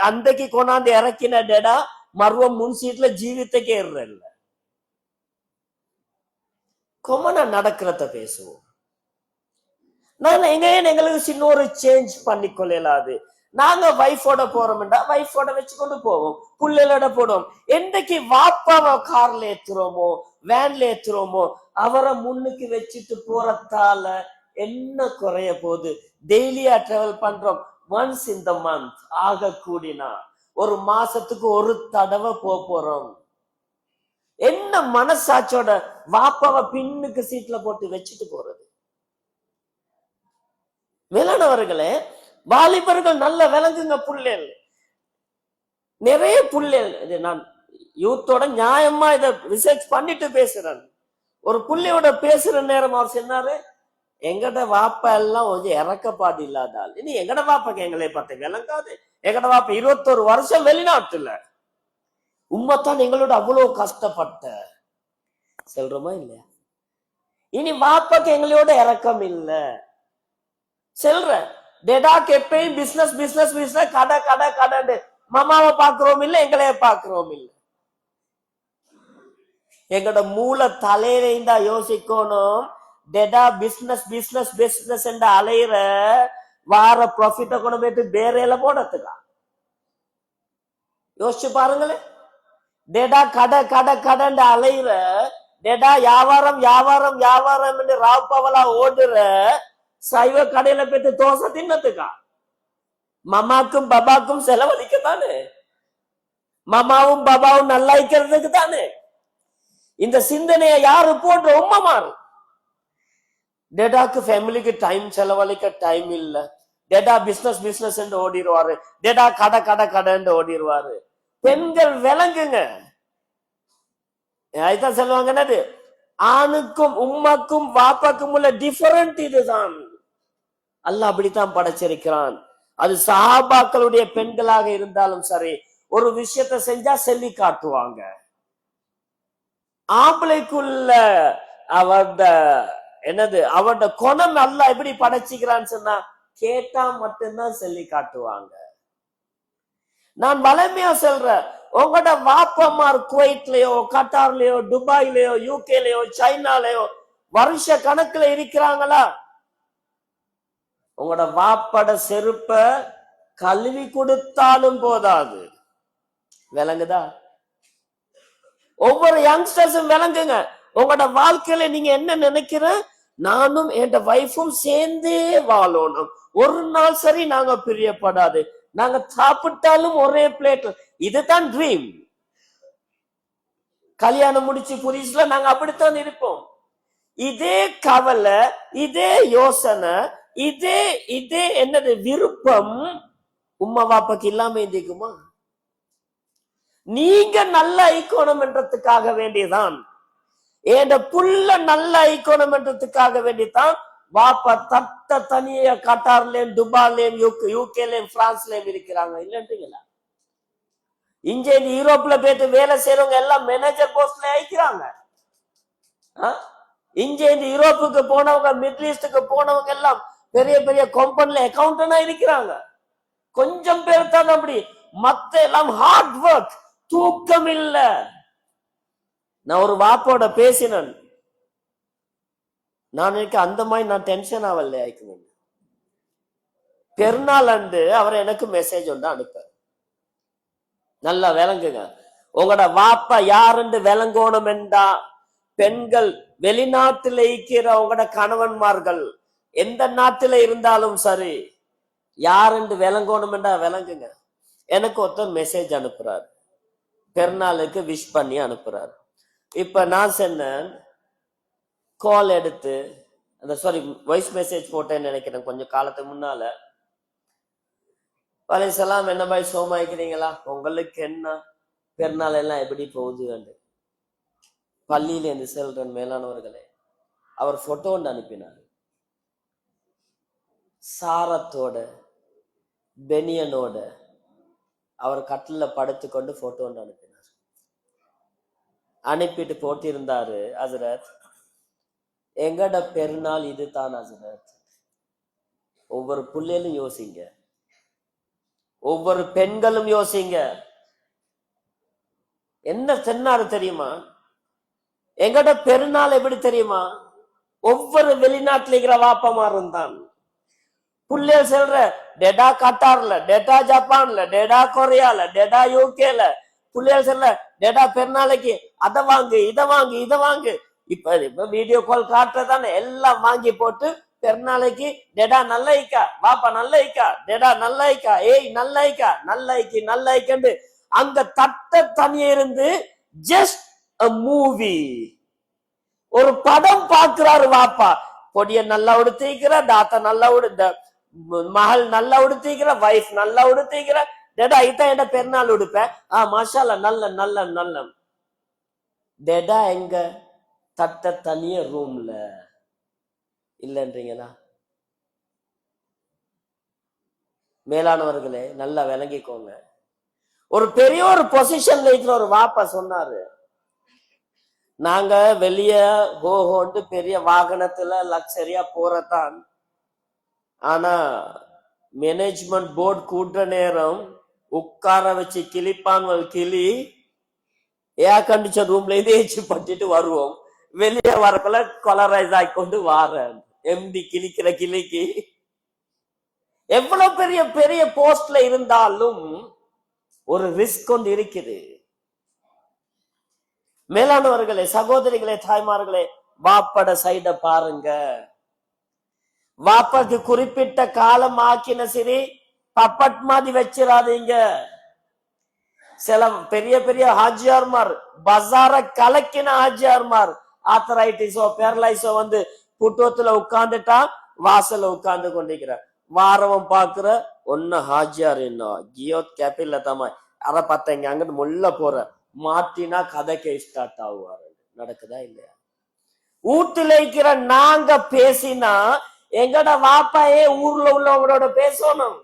[SPEAKER 1] அன்றைக்கு கொண்டாந்து இறக்கின டெடா மர்வம் முன் சீட்ல ஜீவித்தக்கே ஏறல. கொமனா நடக்கிறத பேசுவோம். நான் எங்களுக்கு சின்ன ஒரு சேஞ்ச் பண்ணி கொள்ளலாது. நாங்க வைஃபோட போறோம்டா வைஃபோட வச்சுக்கொண்டு போவோம், புள்ளையோட போடுவோம். என்னைக்கு வாப்பாவை கார்ல ஏத்துறோமோ வேன்ல ஏத்துறோமோ அவரை முன்னுக்கு வச்சுட்டு போறதால என்ன குறைய போகுது? டெய்லியா டிராவல் பண்றோம், ஒன்ஸ் இன் த மந்த் ஆக கூடினா ஒரு மாசத்துக்கு ஒரு தடவை போறோம். என்ன மனசாட்சியோட வாப்பாவை பின்னுக்கு சீட்ல போட்டு வச்சுட்டு போறது? வேளாணவர்களே, வாலிபர்கள் நல்ல விளங்குங்க. புள்ளேல் நிறைய புள்ளேல், நான் யூத்தோட நியாயமா இதை ரிசர்ச் பண்ணிட்டு பேசுறேன். ஒரு புள்ளையோட பேசுற நேரம் அவர் சொன்னாரு, எங்கட வாப்பா எல்லாம் கொஞ்சம் இறக்கப்பாடு இல்லாதால். இனி எங்கட வாப்பாக்கு எங்களை பார்த்து விளங்காது. எங்கட வாப்பா 21 வருஷம் வெளிநாட்டுல, உண்மைத்தான் எங்களோட அவ்வளவு கஷ்டப்பட்ட சொல்றோமா இல்லையா? இனி வாப்பாக்கு எங்களோட இறக்கம் இல்ல செல்ற. டெடாக்கு எப்பயும் பிசினஸ் பிசினஸ் பிசினஸ் கடை கடை கடை, மாமாவை பாக்குறோம் இல்ல, எங்களைய பாக்குறோம் இல்ல. எங்கட மூளை தலையில யோசிக்கணும், டெடா பிசினஸ் பிசினஸ் பிசினஸ் என்ற அலையிற வார ப்ராஃபிட்ட கொண்டு போயிட்டு பேரையில போடுறதுக்கா? யோசிச்சு பாருங்களேன். டெடா கடை கடை கடைன்ற அலையிற, டெடா வியாபாரம் வியாபாரம் வியாபாரம் ராவ் பவலா ஓடுற சைவ கடையில போயிட்டு தோசை தின்னதுக்கா? மாமாக்கும் பாபாக்கும் செலவழிக்கத்தானே, மாமாவும் பாபாவும் நல்லா இருக்கிறதுக்கு தானே. இந்த சிந்தனையை யாரு போன்ற உண்மை மாறும். டேடாக்கு ஃபேமிலிக்கு டைம் செலவழிக்க டைம் இல்ல. டேடா பிசினஸ் பிசினஸ் என்று ஓடிடுவாரு, டேடா கடை கடை கடைன்னு ஓடிடுவாரு. பெண்கள் விளங்குங்க, அதுதான் சொல்லுவாங்க, என்னது ஆணுக்கும் உம்மாக்கும் வாப்பாக்கும் உள்ள டிஃபரண்ட் இதுதான். அல்லாஹ் அப்படித்தான் படைச்சிருக்கிறான். அது சஹாபாக்களுடைய பெண்களாக இருந்தாலும் சரி, ஒரு விஷயத்தை செஞ்சா சொல்லி காட்டுவாங்க. ஆம்பளைக்குள்ள அவட என்னது அவட குணம் அல்லாஹ் எப்படி படைச்சிக்கிறான்னு சொன்னா கேட்டா மட்டும்தான் சொல்லி காட்டுவாங்க. நான் வளமையா சொல்றேன், உங்களோட வாப்பமார் குவைட்லயோ கட்டார்லயோ துபாய்லயோ யூகேலயோ சைனாலயோ வருஷ கணக்குல இருக்கிறாங்களா? உங்களோட வாப்பட செருப்ப கழுவி கொடுத்தாலும் போதாது. விளங்குதா? ஒவ்வொரு யங்ஸ்டர்ஸும் விளங்குங்க. உங்களோட வாழ்க்கையில நீங்க என்ன நினைக்கிற, நானும் என் வைஃபும் சேர்ந்தே வாழணும், ஒரு நாள் சரி நாங்க பிரியப்படாது, நாங்க சாப்பிட்டாலும் ஒரே பிளேட், இதுதான் ட்ரீம். கல்யாணம் முடிச்சு புரிசுல நாங்க அப்படித்தான் இருப்போம். இதே கவலை, இதே யோசனை, இதே இதே என்னது விருப்பம் உம்மா வாப்பாக்கு இல்லாம இருந்துக்குமா? நீங்க நல்ல ஐக்கோணம் என்றதுக்காக வேண்டியதான், என் புள்ள நல்ல ஐக்கோணம் என்றதுக்காக வேண்டிதான் வாப்பா தட்ட தனிய கட்டார்லயும் துபாய்லயும் யூகேலயும் பிரான்ஸ்லயும் இருக்கிறாங்க. இல்லன்றீங்களா? இங்க இந்த யூரோப்ல போயிட்டு வேலை செய்யறவங்க எல்லாம் மேனேஜர் போஸ்ட்ல ஆயிக்கிறாங்க. இங்க இந்த யூரோப்புக்கு போனவங்க, மிடில் ஈஸ்டுக்கு போனவங்க எல்லாம் பெரிய பெரிய கம்பெனில அக்கௌண்டன்டா இருக்கிறாங்க. கொஞ்சம் பேர் தான் அப்படி, மத்த எல்லாம் ஹார்ட் ஒர்க், தூக்கம் இல்ல. நான் ஒரு வாப்போட பேசினேன், நான் அந்த மாதிரி நான் டென்ஷன் ஆகல. பெருநாள் அன்று அவர் எனக்கு மெசேஜ் ஒன்று அனுப்ப, நல்லா விளங்குங்க, உங்களோட வாப்பா யாருன்னு விளங்கணும் என்றா பெண்கள் வெளிநாட்டில் இருக்கிற உங்களோட கணவன்மார்கள் எந்த நாட்டில இருந்தாலும் சரி, யாருன்னு விளங்கணும் என்றா விளங்குங்க. எனக்கு ஒருத்தர் மெசேஜ் அனுப்புறாரு, பெருநாளுக்கு விஷ் பண்ணி அனுப்புறாரு. இப்ப நான் சொன்னேன், கால் எடுத்து அந்த வாய்ஸ் மெசேஜ் போட்டேன்னு நினைக்கிறேன் கொஞ்சம் காலத்துக்கு முன்னால. வலைசலாம், என்ன பாய் சோமாய்க்கிறீங்களா, உங்களுக்கு என்ன பெருநாள் எல்லாம் எப்படி போகுது? பள்ளியில இருந்து செல்றன் மேலானவர்களே, அவர் போட்டோ ஒன்று அனுப்பினார். சாரத்தோட பெனியனோட அவர் கட்டில படுத்துக்கொண்டு போட்டோ ஒன்று அனுப்பினார். அனுப்பிட்டு போட்டிருந்தாரு, ஹசரத் எங்கட பெருநாள் இதுதான் ஹசரத். ஒவ்வொரு புள்ளையிலும் யோசிங்க, ஒவ்வொரு பெண்களும் யோசிங்க. என்ன சொன்னாரு தெரியுமா? எங்கட பெருநாள் எப்படி தெரியுமா? ஒவ்வொரு வெளிநாட்டுல இருக்கிற வாப்பமாரும் தான் புள்ளைய சொல்ற, டெடா கட்டார்ல, டெடா ஜப்பான்ல, டெடா கொரியால, டெடா யூகேல, புள்ளைய சொல்ற டெடா பெருநாளைக்கு அதை வாங்கு, இதை வாங்கு, இதை வாங்கு. இப்ப வீடியோ கால் காட்டுறதானே, எல்லாம் வாங்கி போட்டு பெருநாளைக்கு டெடா நல்லைக்கா, வாப்பா நல்லைக்கா, டெடா நல்லைக்கா, ஏய் நல்லைக்கா, நல்லைக்கு நல்லைக்கண்டு அங்க தட்ட தனியே இருந்து ஜஸ்ட் a movie, ஒரு படம் பாக்குறாரு வாப்பா. பொடிய நல்லா உடுத்திக்கிற, தாத்தா நல்லா மகள் நல்லா உடுத்திக்கிற, வைஃப் நல்லா உடுத்திக்கிற, டெடா இதான் என்ன பெருநாள் உடுப்பேன், மாஷால நல்ல நல்ல நல்ல. டெடா எங்க? தட்ட தனிய ரூம்ல இல்லன்றீங்களா? மேலானவர்களே நல்லா விளங்கிக்கோங்க. ஒரு பெரிய ஒரு பொசிஷன்ல இருக்கிற ஒரு வாப்பா சொன்னாரு, நாங்க வெளிய ஹோஹோண்டு பெரிய வாகனத்துல லக்ஸரியா போறதான், ஆனா மேனேஜ்மெண்ட் போர்டு கூட்டுற நேரம் உட்கார வச்சு கிளிப்பான்வல் கிளி ஏர் கண்டிஷன் ரூம்ல இருந்து ஏச்சு பட்டுட்டு வருவோம், வெளியே வரக்குள்ள கொலரைஸ் ஆகிக்கொண்டு வார எம்டி கிளிக்கிற கிளிக்கு. எவ்வளவு பெரிய பெரிய போஸ்ட்ல இருந்தாலும் ஒரு ரிஸ்க் ஒன்று இருக்குது. மேலானவர்களே, சகோதரிகளே, தாய்மார்களே, வாப்பட சைட பாருங்க. வாப்பாக்கு குறிப்பிட்ட காலம் ஆக்கின சரி பப்பட் மாதிரி வச்சிடாதீங்க. சில பெரிய பெரிய ஹாஜியார்மார், பஜார கலக்கின ஹாஜியார்மார், ஆத்தரைட்டிஸோ பேரலைஸோ வந்து புட்டுவத்துல உட்கார்ந்துட்டா வாசல்ல உட்கார்ந்து கொண்டிருக்கிற வாரவம் பாக்குற ஒன்னு ஹாஜியார் என்ன கியோத் கேபில்ல தமா அரை பார்த்தங்க அங்கிட்டு முள்ள போற மாட்டினா கதைக்கு ஸ்டார்ட் ஆகுவாரு. நடக்குதா இல்லையா? வீட்டுல இருக்கிற நாங்க பேசினா எங்கட வாப்பாயே ஊர்ல உள்ளவங்களோட பேசணும்.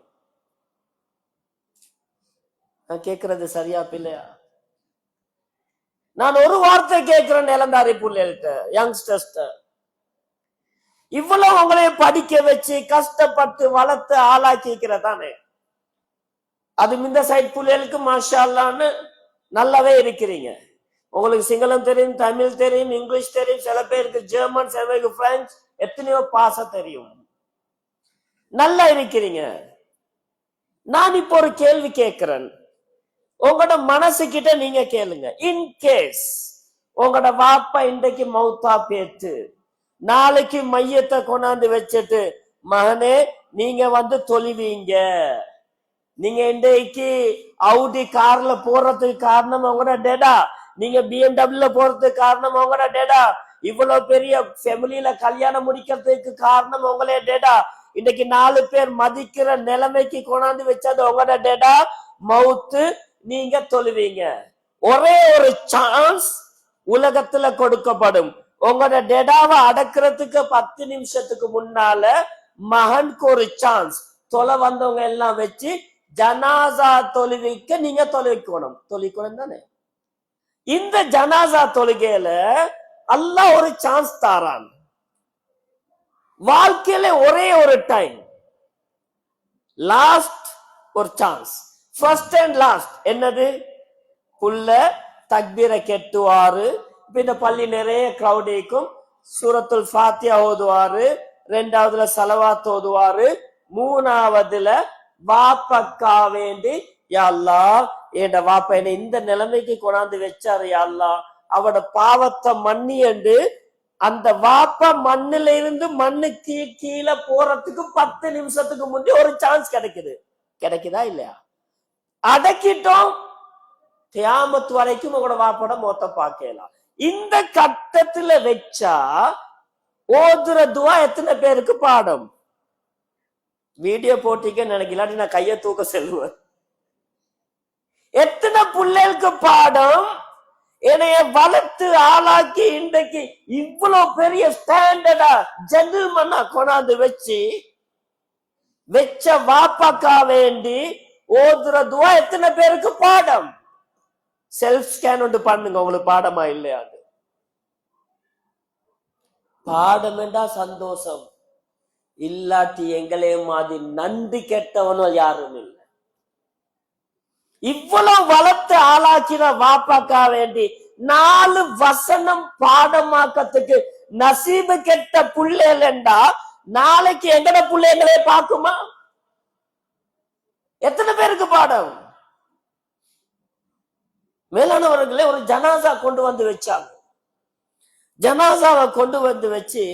[SPEAKER 1] நான் கேக்குறது சரியா பிள்ளையா? நான் ஒரு வார்த்தை கேட்கிறேன் நிலந்தாரி பிள்ளைகிட்ட, யங்ஸ்டர்ஸ்ட. இவ்வளவு உங்களைய படிக்க வச்சு கஷ்டப்பட்டு வளர்த்து ஆளாக்கிக்கிறதானே. அது இந்த சைட் பிள்ளைகளுக்கு மாஷா அல்லான்னு நல்லாவே இருக்கிறீங்க. உங்களுக்கு சிங்களம் தெரியும், தமிழ் தெரியும், இங்கிலீஷ் தெரியும், சில பேருக்கு ஜெர்மன், சில பேருக்கு பிரெஞ்சு, எத்தனையோ பாச தெரியும், நல்லா இருக்கிறீங்க. நான் இப்போ ஒரு கேள்வி கேட்கிறேன், உங்களோட மனசு கிட்ட நீங்க கேளுங்க. இன்கேஸ் உங்களோட வாப்பா இன்றைக்கு மௌத்தா பேத்து நாளைக்கு மையத்தை கொண்டாந்து வச்சுட்டு, மகனே நீங்க வந்து தொழுவீங்க, நீங்க இன்றைக்கு அவுடி கார்ல போறதுக்கு காரணம் உங்களோட டேடா, நீங்க BMW போறதுக்கு காரணம் உங்களோட டேடா, இவ்வளவு பெரிய ஃபேமிலியில கல்யாணம் முடிக்கிறதுக்கு காரணம் உங்களே டேடா, இன்னைக்கு 4 பேர் மதிக்கிற நிலைமைக்கு கொண்டாந்து வச்சது உங்களோட டேடா, மவுத்து நீங்க தொழுவீங்க. ஒரே ஒரு சான்ஸ் உலகத்துல கொடுக்கப்படும். உங்களோட டேடாவை அடக்கிறதுக்கு 10 நிமிஷத்துக்கு முன்னால மகனுக்கு ஒரு சான்ஸ். தொலை வந்தவங்க எல்லாம் வச்சு ஜனாசா தொழுவிக்க நீங்க தொழுவிக்கணும் தானே. இந்த ஜனாசா தொழுகையில அல்லாஹ் ஒரு சான்ஸ் தாரான். வாழ்க்கையில ஒரே ஒரு டைம், லாஸ்ட் ஒரு சான்ஸ், ஃபர்ஸ்ட் அண்ட் லாஸ்ட். என்னது? புள்ள தக்பீரை கெட்டுவாரு, பின்ன பள்ளி நிறைய கிரௌட் இருக்கும், சூரத்துல் ஃபாத்தியா ஓதுவாரு, 2வதுல சலவாத் ஓதுவாரு, 3வதுல வாப்பக்கா வேண்டி, யா அல்லாஹ் என் வாப்பா என்ன இந்த நிலைமைக்கு கொண்டாந்து வச்சாரு, யா அல்லாஹ் அவட பாவத்தை மன்னி என்று அந்த வாப்பா மண்ணுல இருந்து மண்ணுக்கு கீழே போறதுக்கு 10 நிமிஷத்துக்கு முந்தி ஒரு சான்ஸ் கிடைக்குதா இல்லையா? அடக்கிட்டோம், கியாமத் வரைக்கும் உங்களோட வாப்போட மொத்த பார்க்கலாம். இந்த கட்டத்துல வச்சா ஓதுற துவா எத்தனை பேருக்கு பாடம்? வீடியோ போட்டிக்க நினைக்கல, நான் கைய தூக்க செல்லுவேன். எத்தனை பிள்ளைகளுக்கு பாடம்? என்னைய வளர்த்து ஆளாக்கி இன்றைக்கு இவ்வளவு பெரிய ஸ்டாண்டர்டா ஜென்டில்மேனா கொண்டாந்து வச்ச வாப்பாக்கா வேண்டி ஓதுற துவா எத்தனை பேருக்கு பாடம்? செல்ஃப் ஸ்கேன் ஒன்று பண்ணுங்க, உங்களுக்கு பாடமா இல்லையா? பாடம் என்றா சந்தோஷம், இல்லாட்டி எங்களே மாதிரி நன்றி கெட்டவனும் யாரும் இல்லை. இவ்வளவு வளர்த்து ஆளாக்கின வாப்பாக்கா வேண்டி 4 வசனம் பாடமாக்கத்துக்கு நசீபு கெட்ட புள்ளைகளா நாளைக்கு எங்கட புள்ளைங்களே பார்க்குமா? எத்தனை பேருக்கு பாடம்? மேலானவர்களே, ஒரு ஜனாசா கொண்டு வந்து வச்சாங்க. ஜனாசாவை கொண்டு வந்து வச்சு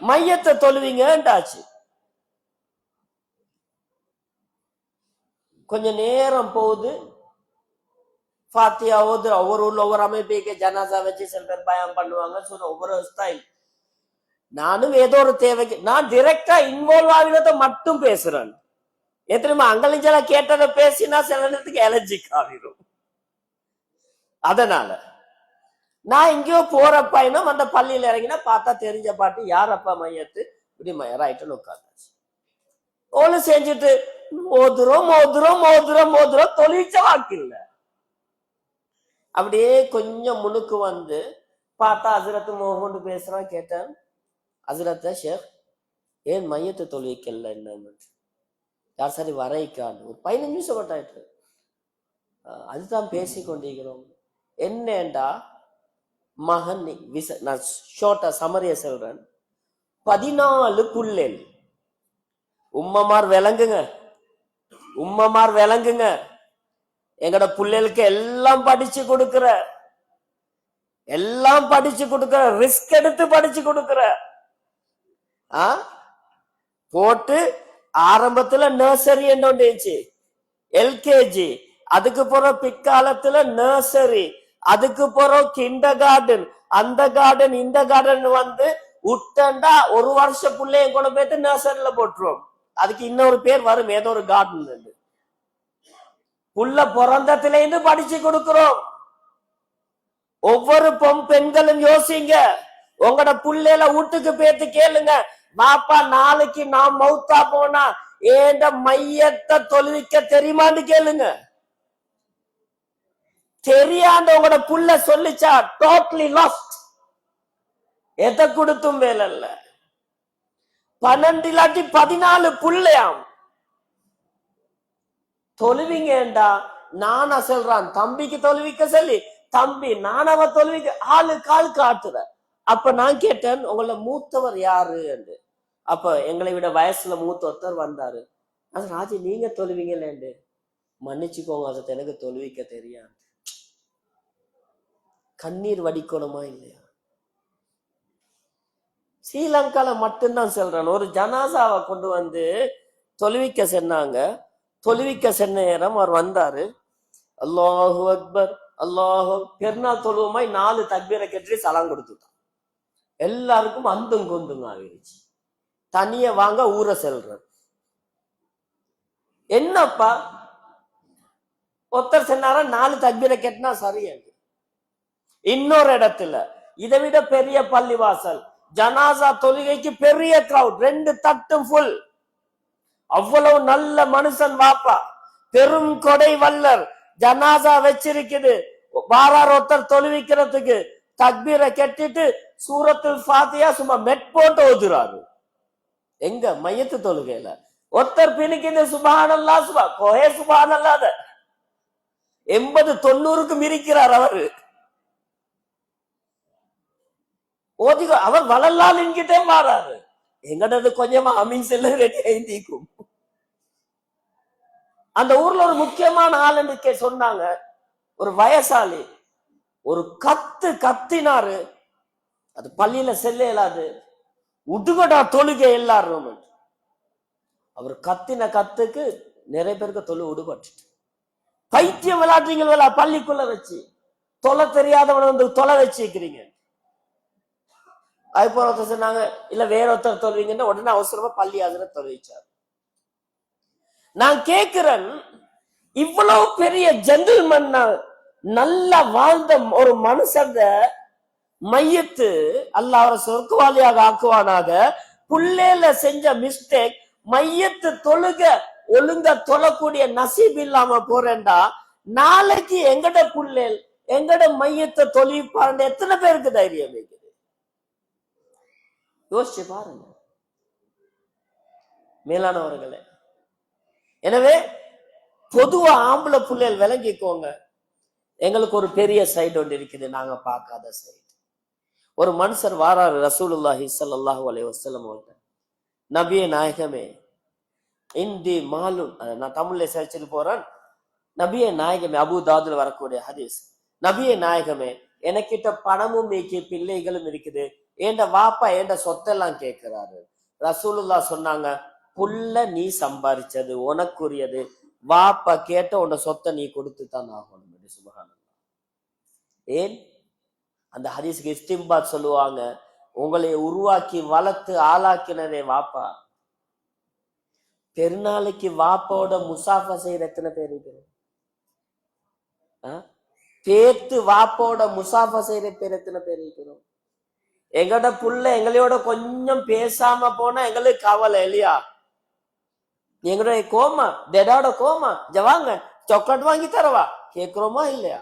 [SPEAKER 1] மையத்தை தொழுவீங்கன்றாச்சு. கொஞ்ச நேரம் போகுது, ஃபாத்தியா ஓது. ஒவ்வொரு ஊர்ல ஒவ்வொரு அமைப்புக்கு ஜனாசா வச்சு சில பேர் பயம் பண்ணுவாங்க, ஒவ்வொரு ஸ்டைல். நானும் ஏதோ ஒரு தேவைக்கு நான் டிரெக்டா இன்வால்வ் ஆகினதை மட்டும் பேசுறேன். எத்தனைமா அங்கலிஞ்சல கேட்டதை பேசினா சில நேரத்துக்கு அலர்ஜிக் ஆகிடும். அதனால நான் எங்கேயோ போற பயணம் அந்த பள்ளியில இறங்கினா பார்த்தா தெரிஞ்ச பாட்டு, யாரப்பா மையத்து, இப்படி மையராயிட்டு உட்காந்துச்சு. ஒண்ணு செஞ்சுட்டு ஓதுறோம் தொழிற்ச வாக்கு இல்ல. அப்படியே கொஞ்சம் முன்னுக்கு வந்து பார்த்தா ஹசரத்து மோகன் பேசுறான். கேட்டேன், ஹசரத்த ஷேக் ஏன் மையத்தை தொழிக்கல? என்ன யார் சரி வரைக்கான்? ஒரு 15 நிமிஷம் பட்டாயிட்டு. அதுதான் பேசி கொண்டிருக்கிறோம். என்னண்டா மகன், நான் ஷோர்ட்டா சமரிய சொல்றேன், 14 புள்ளேல். உம்மமார் விளங்குங்க, எங்கட புள்ளைகளுக்கு எல்லாம் படிச்சு கொடுக்கிற, ரிஸ்க் எடுத்து படிச்சு கொடுக்கிற. போட்டு ஆரம்பத்துல நர்சரி என்ன இருந்துச்சு, எல்கேஜி, அதுக்கு பிறகு பிற்காலத்துல நர்சரி, அதுக்கு பிறகு கிண்டர் கார்டன், அந்த கார்டன் இந்த கார்டன் வந்து விட்டா 1 வருஷம் பிள்ளைய கொண்டு போயிட்டு நர்சரியில போட்டுருவோம். அதுக்கு இன்னொரு பேர் வரும், ஏதோ ஒரு கார்டன். புள்ள பிறந்தத்துல இருந்து படிச்சு கொடுக்கிறோம். ஒவ்வொரு பெண்களும் யோசிங்க, உங்களோட புள்ளையில வீட்டுக்கு பேத்து கேளுங்க, பாப்பா நாளைக்கு நான் மௌத்தா போனா ஏண்ட மையத்தை தொழுவிக்க தெரியுமான்னு கேளுங்க. தெரியாத உங்களோட புள்ள சொல்லிச்சா டோட்டலி லாஸ்ட். எதை கொடுத்தும் வேலை இல்ல. 12 இல்லாட்டி 14 புள்ளையாம். தொழுவிங்கடா நானா சொல்றான் தம்பிக்கு தொழுவிக்க சொல்லி, தம்பி நானாவ தொழுவிக்க ஆளுக்கு ஆள் காட்டுற. அப்ப நான் கேட்டேன், உங்களை மூத்தவர் யாரு என்று. அப்ப எங்களை விட வயசுல மூத்த ஒருத்தர் வந்தாரு. அது ராஜி நீங்க தொழுவீங்களேண்டு. மன்னிச்சுக்கோங்க, அது எனக்கு தொழுவிக்க தெரியாது. கண்ணீர் வடிக்கணுமா இல்லையா? ஸ்ரீலங்கால மட்டும்தான் சொல்றேன். ஒரு ஜனாசாவை கொண்டு வந்து தொழுவிக்க சொன்னாங்க. தொழுவிக்க சென்ன நேரம் அவர் வந்தாரு. அல்லாஹு அக்பர் அல்லாஹு, பெருநாள் தொழுவமாய் 4 தக்பீரை கட்டி சலாம் கொடுத்துட்டான். எல்லாருக்கும் அந்தும் கொந்துங்க ஆகிருச்சு. தனிய வாங்க ஊரை செல்ற. என்னப்பா ஒருத்தர் சொன்னாரா 4 தக்பீரை கட்டினா சரியாது. இன்னொரு இடத்துல இதை விட பெரிய பள்ளிவாசல், ஜனாசா தொழுகைக்கு பெரிய கிரவுட், 2 தட்டும் ஃபுல். அவ்வளவு நல்ல மனுஷன் வாப்பா, பெரும் கொடை வல்லர், ஜனாசா வச்சிருக்குது. வாரார் ஒருத்தர் தொழுவிக்கிறதுக்கு தக்பீரை கட்டிட்டு சூரத்துல் ஃபாத்தியா சும்மா மெட் போட்டு ஓதுறாரு. எங்க மையத்து தொழுகையில ஒருத்தர் பின்னுக்கு சுபஹானல்லாஹ் கோஹே சுபஹானல்லாஹ் 80-90க்கு மிரிக்கிறார் அவரு. ஓதிக அவர் வளர்லால் என்கிட்டே மாறாரு. எங்கடது கொஞ்சமா அமீன் செல்ல ரெடி ஐந்திக்கும். அந்த ஊர்ல ஒரு முக்கியமான ஆளுக்கு சொன்னாங்க, ஒரு வயசாளி ஒரு கத்தினாரு. அது பள்ளியில செல்ல இயலாது. உடுகடா தொழுகை எல்லாரும். அவர் கத்துக்கு நிறைய பேருக்கு தொழு உடுபட்டு. பைத்தியம் விளையாடுறீங்க பள்ளிக்குள்ள வச்சு, தொலை தெரியாதவன வந்து தொலை வச்சுக்கிறீங்க. அது போல ஒருத்தர் சொன்னாங்க, இல்ல வேற ஒருத்தர் தொழுவீங்கன்னு உடனே அவசரமா பள்ளி ஆகிற தொழுவிச்சார். நான் கேட்கிறேன், இவ்வளவு பெரிய ஜென்டில்மேன் நல்லா வாழ்ந்த ஒரு மனுஷன் மையத்து அல்லாஹ் அவரை சொர்க்கவாளியாக ஆக்குவானாக. புள்ளேல செஞ்ச மிஸ்டேக், மையத்து தொழுக ஒழுங்க தொழக்கூடிய நசீப் இல்லாம போறேன்டா, நாளைக்கு எங்கட புள்ளேல் எங்கட மையத்தை தொழிப்பாரு எத்தனை பேருக்கு தைரியம் வைக்குது? யோசிச்சு பாருங்க மேலானவர்களே. எனவே பொதுவா ஆம்பளை புள்ளைகள் விளங்கிக்கோங்க, எங்களுக்கு ஒரு பெரிய சைடு ஒன்று இருக்குது, நாங்க பார்க்காத சைடு. ஒரு மனுஷர் வாராரு ரசூலுல்லாஹி ஸல்லல்லாஹு அலைஹி வஸல்லம் அவர்கிட்ட, நபியே நாயகமே இந்தி மாலும், நான் தமிழ்ல சேர்ச்சிட்டு போறேன். நபியே நாயகமே, அபு தாதுல வரக்கூடிய ஹதீஸ். நபியே நாயகமே, எனக்கிட்ட பணமும் நீக்கி பிள்ளைகளும் இருக்குது, ஏண்ட வாப்பா ஏண்ட சொத்தெல்லாம் கேட்கிறாரு. ரசூலுல்லா சொன்னாங்க, புள்ள நீ சம்பாதிச்சது உனக்குரியது, வாப்பா கேட்ட உன்ன சொத்தை நீ கொடுத்து தான் ஆகணும். சுபஹானல்லாஹ். ஏன் அந்த ஹதீஸ்க்கு இஸ்திம்பாத் சொல்லுவாங்க, உங்களை உருவாக்கி வளர்த்து ஆளாக்கினதே வாப்பா. பெருநாளைக்கு வாப்பாவோட முசாஃபா செய்யற எத்தனை பேர் இருக்கிறோம்? பேத்து வாப்போட முசாஃபா செய்யற பேர் எத்தனை பேர் இருக்கிறோம்? எங்கட புள்ள எங்களையோட கொஞ்சம் பேசாம போனா எங்களுக்கு கவலை இல்லையா? எங்களுடைய கோமா டெடாவோட கோமா ஜவாங்க சாக்லேட் வாங்கி தரவா கேக்குறோமா இல்லையா?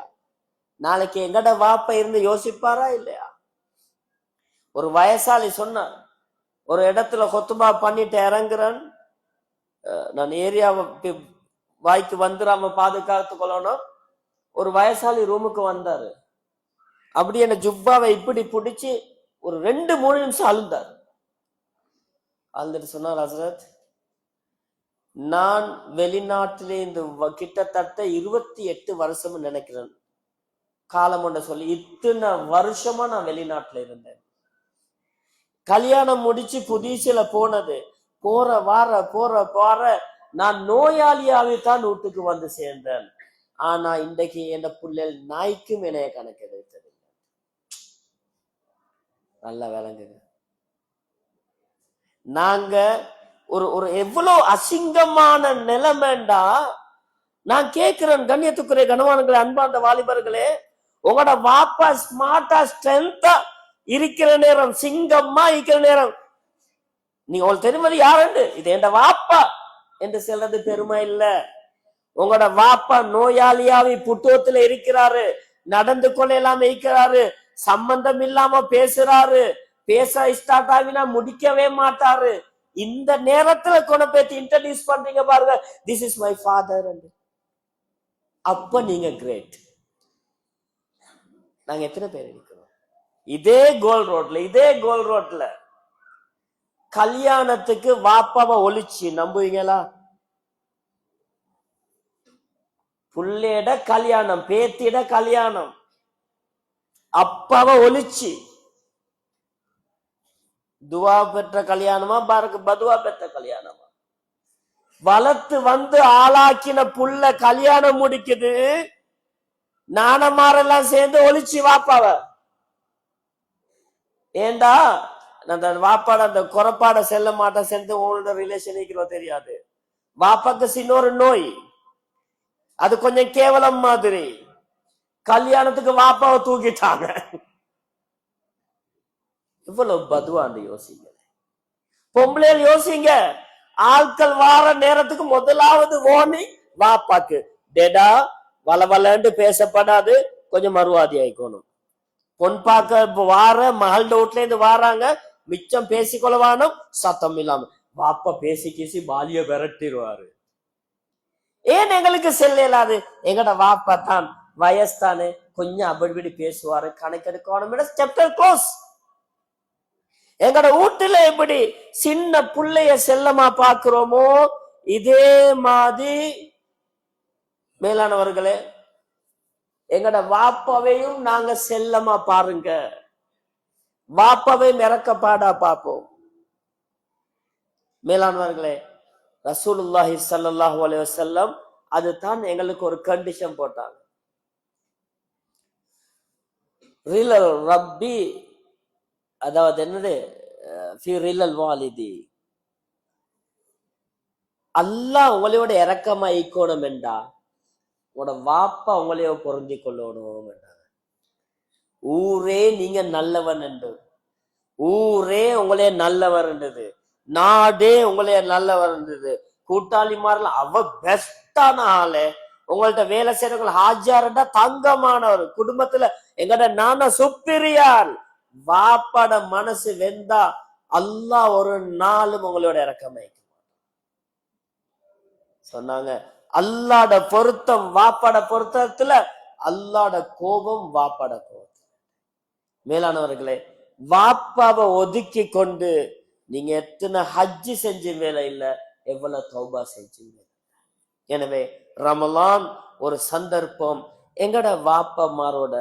[SPEAKER 1] நாளைக்கு எங்கட வாப்ப இருந்து யோசிப்பாரா இல்லையா? ஒரு வயசாளி சொன்னார், ஒரு இடத்துல கொத்துபா பண்ணிட்டு இறங்குறேன், நான் ஏரியாவை வாய்க்கு வந்துடாம பாதுகாத்து கொள்ளணும். ஒரு வயசாளி ரூமுக்கு வந்தாரு. அப்படி என்ன ஜுப்பாவை இப்படி பிடிச்சி ஒரு 2-3 நிமிஷம் அழுந்தார். அழுந்துட்டு சொன்னார், ஹசரத் நான் வெளிநாட்டிலே இந்த கிட்டத்தட்ட 28 வருஷம் நினைக்கிறேன் காலம் ஒன்று சொல்லி, இத்தனை வருஷமா நான் வெளிநாட்டுல இருந்தேன். கல்யாணம் முடிச்சு புதுசில போனது, போற வார நான் நோயாளியாவித்தான் வீட்டுக்கு வந்து சேர்ந்தேன். ஆனா இன்றைக்கு என் பிள்ளைகள் நாய்க்கும் என்னைய கணக்கு எடுத்தது. நல்லா விளங்குங்க. நாங்க ஒரு எவ்வளவு அசிங்கமான நிலைமைண்டா. நான் கேட்கிறேன், கண்ணியத்துக்குரிய கனவான்களே, அன்பார்ந்த வாலிபர்களே, உங்களோட வாப்பா ஸ்மார்ட்டா ஸ்ட்ரென்த்தா இருக்கிற நேரம் சிங்கம்மா இருக்கிற நேரம் நீங்க உங்களுக்கு தெரியுமா யாருன்னு? இது என் வாப்பா என்று சொல்றது பெருமை இல்ல. உங்களோட வாப்பா நோயாளியாவி புத்துவத்துல இருக்கிறாரு, நடந்து கொள்ள இல்லாம இருக்கிறாரு, சம்பந்தம் இல்லாம பேசுறாரு, பேச ஸ்டார்ட் ஆகினா முடிக்கவே மாட்டாரு. இந்த நேரத்துல கொண்டு போய் இன்ட்ரடியூஸ் பண்றீங்க பாருங்க, திஸ் இஸ் மை ஃபாதர். அப்ப நீங்க கிரேட். நாங்க எத்தனை பேர் இருக்கிறோம் இதே கோல் ரோட்ல கல்யாணத்துக்கு வாப்பாவை ஒழிச்சு நம்புவீங்களா? புள்ளையிட கல்யாணம், பேத்திட கல்யாணம், அப்பாவை ஒழிச்சு துவா பெற்ற கல்யாணமா பாருக்கு பதுவா பெற்ற கல்யாணமா? வளர்த்து வந்து ஆளாக்கின புள்ள கல்யாணம் முடிக்குது, நாணமாரெல்லாம் சேர்ந்து ஒழிச்சு வாப்பாவ. ஏண்டா அந்த வாப்பாட அந்த குறப்பாட செல்ல மாட்ட சேர்ந்து உங்களோட ரிலேஷன் தெரியாது. வாப்பாக்கு சின்னொரு நோய், அது கொஞ்சம் கேவலம் மாதிரி. கல்யாணத்துக்கு வாப்பாவை தூக்கிட்டாங்க. இவ்வளவு பதுவாண்டு யோசிங்க. பொம்பளையில் யோசிங்க, ஆட்கள் வார நேரத்துக்கு முதலாவது ஓனி வாப்பாக்கு. டெடா வளவலன்னு பேசப்படாது, கொஞ்சம் மறுவாதி ஆயிக்கணும். பொன் பார்க்க வார மகள் வீட்டுல இருந்து வாராங்க, மிச்சம் பேசிக்கொள்ளவானும் சத்தம் இல்லாம. வாப்பா பேசி கேசி பாலிய விரட்டிடுவாரு. ஏன் எங்களுக்கு செல்லாது? எங்கட வாப்பா தான் வயசுதானே, கொஞ்சம் அப்படி பேசுவாரு, கணக்கெடுக்கணும், சாப்டர் க்ளோஸ். எங்கட வீட்டுல எப்படி சின்ன புள்ளைய செல்லமா பாக்குறோமோ இதே மாதிரி மேலானவர்களே எங்கட வாப்பாவையும் நாங்க செல்லமா பாருங்க. வாப்பாவை மிரக்கப்பாடா பார்ப்போம். மேலானவர்களே, ரசூலுல்லாஹி ஸல்லல்லாஹு அலைஹி வஸல்லம் அதுதான் எங்களுக்கு ஒரு கண்டிஷன் போட்டாங்க. ரிலல் ரப்பி, அதாவது என்னது, ஃபி ரிலல் வாலிதி, அல்லாஹ் உங்களோட இறக்கமா ஈக்கணும் என்றா உங்களோட வாப்பா உங்களையோ பொருந்தி கொள்ளணும் என்றாங்க. ஊரே நீங்க நல்லவன் என்று, ஊரே உங்களே நல்லவர் என்றது, நாடே உங்களே நல்லவர் என்றது, கூட்டாளிமாரில் அவ பெஸ்டான ஆளு, உங்கள்ட்ட வேலை செய்யறவங்க ஹாஜாரண்டா தங்கமானவர், குடும்பத்துல எங்கட நானா சுப்பீரியார். வாப்பாட மனசு வெந்தா அல்லாஹ் ஒரு நாளும் உங்களோட இறக்கமை சொன்னாங்க. அல்லாட பொருத்தம் வாப்பாட பொருத்தத்துல, அல்லாட கோபம் வாப்பாட கோபம். மேலானவர்களே, வாப்பாவை ஒதுக்கி கொண்டு நீங்க எத்தனை ஹஜ்ஜி செஞ்ச வேலை இல்ல, எவ்வளவு தௌபா செஞ்சீங்க. எனவே ரமலான் ஒரு சந்தர்ப்பம், எங்கட வாப்பமாரோட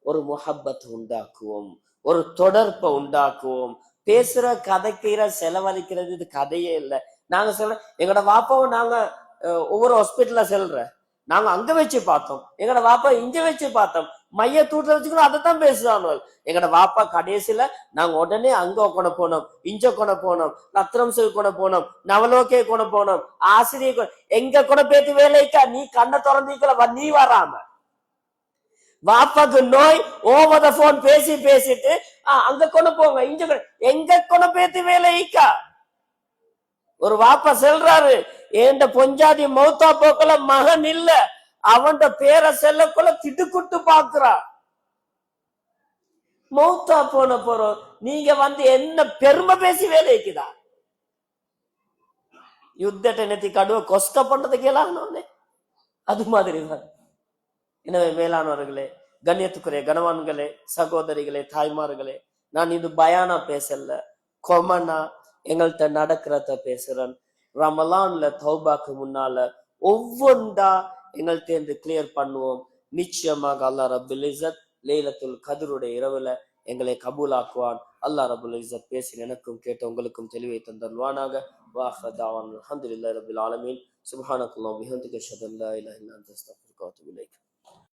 [SPEAKER 1] ஒரு முஹப்பத் உண்டாக்குவோம், ஒரு தொடர்பை உண்டாக்குவோம். பேசுற கதைக்கிற செலவழிக்கிறது இது கதையே இல்லை. நாங்க சொல்ல எங்கட வாப்பாவை நாங்க ஒவ்வொரு ஹாஸ்பிட்டல்ல செல்ற, நாங்க அங்க வச்சு பார்த்தோம், எங்கட வாப்பா இங்க வச்சு பார்த்தோம், மைய தூட்டுல வச்சுக்கணும், அதைத்தான் பேசுறாங்க. எங்கட வாப்பா கடைசியில நாங்க உடனே அங்க கொண்டு போனோம், இஞ்ச கொண்டு போனோம், ரத்னம்சு கொண்டு போனோம், நவலோக்கே கொண்டு போனோம், ஆசிரியர் எங்க கூட பேத்து வேலைக்கா நீ கண்ணை திறந்திக்கல, நீ வராம. வாப்பாக்கு நோய், ஓவத போன் பேசி பேசிட்டு அங்க கொண்டு போங்க, இஞ்ச எங்க கொண்டு பேத்து வேலைக்கா. ஒரு வாப்பா செல்றாரு, ஏண்ட பொஞ்சாதி மௌத்தா போக்கல மகன் இல்ல, அவன் பேரை செல்லக்குள்ள திடுக்குட்டு பாக்குறா. மௌத்தா போன போறோம், நீங்க வந்து என்ன பெருமை பேசி வேலைக்குதா? யுத்தத்தை நெத்தி கடுவ கொஸ்க பண்றதுக்கு எல்லாம் அது மாதிரிதான். எனவே மேலானவர்களே, கண்ணியத்துக்குரிய கனவான்களே, சகோதரிகளே, தாய்மார்களே, நான் இது பயானா பேசல, கொமனா எங்கள்கிட்ட நடக்கிறத பேசுறேன். ரமலான்ல தௌபாக்கு முன்னால ஒவ்வொன்றா எங்கள்கிட்ட கிளியர் பண்ணுவோம். நிச்சயமாக அல்லாஹ் ரப்புல் இஸ்ஸத் லைலத்துல் கத்ருடைய இரவுல எங்களை கபூலாக்குவான். அல்லாஹ் ரப்புல் இஸ்ஸத் பேசி எனக்கும் கேட்ட உங்களுக்கும் தெளிவை தந்தல்வானாக. வாஹிர் தஅவானா அல்ஹம்துலில்லாஹி ரப்பில் ஆலமீன். சுப்ஹானக்கல்லாஹு வ பிஹம்திக அஷ்ஹது அல்லா இலாஹா இல்லா அன்த அஸ்தக்ஃபிருக வ அத்தூபு இலைக்.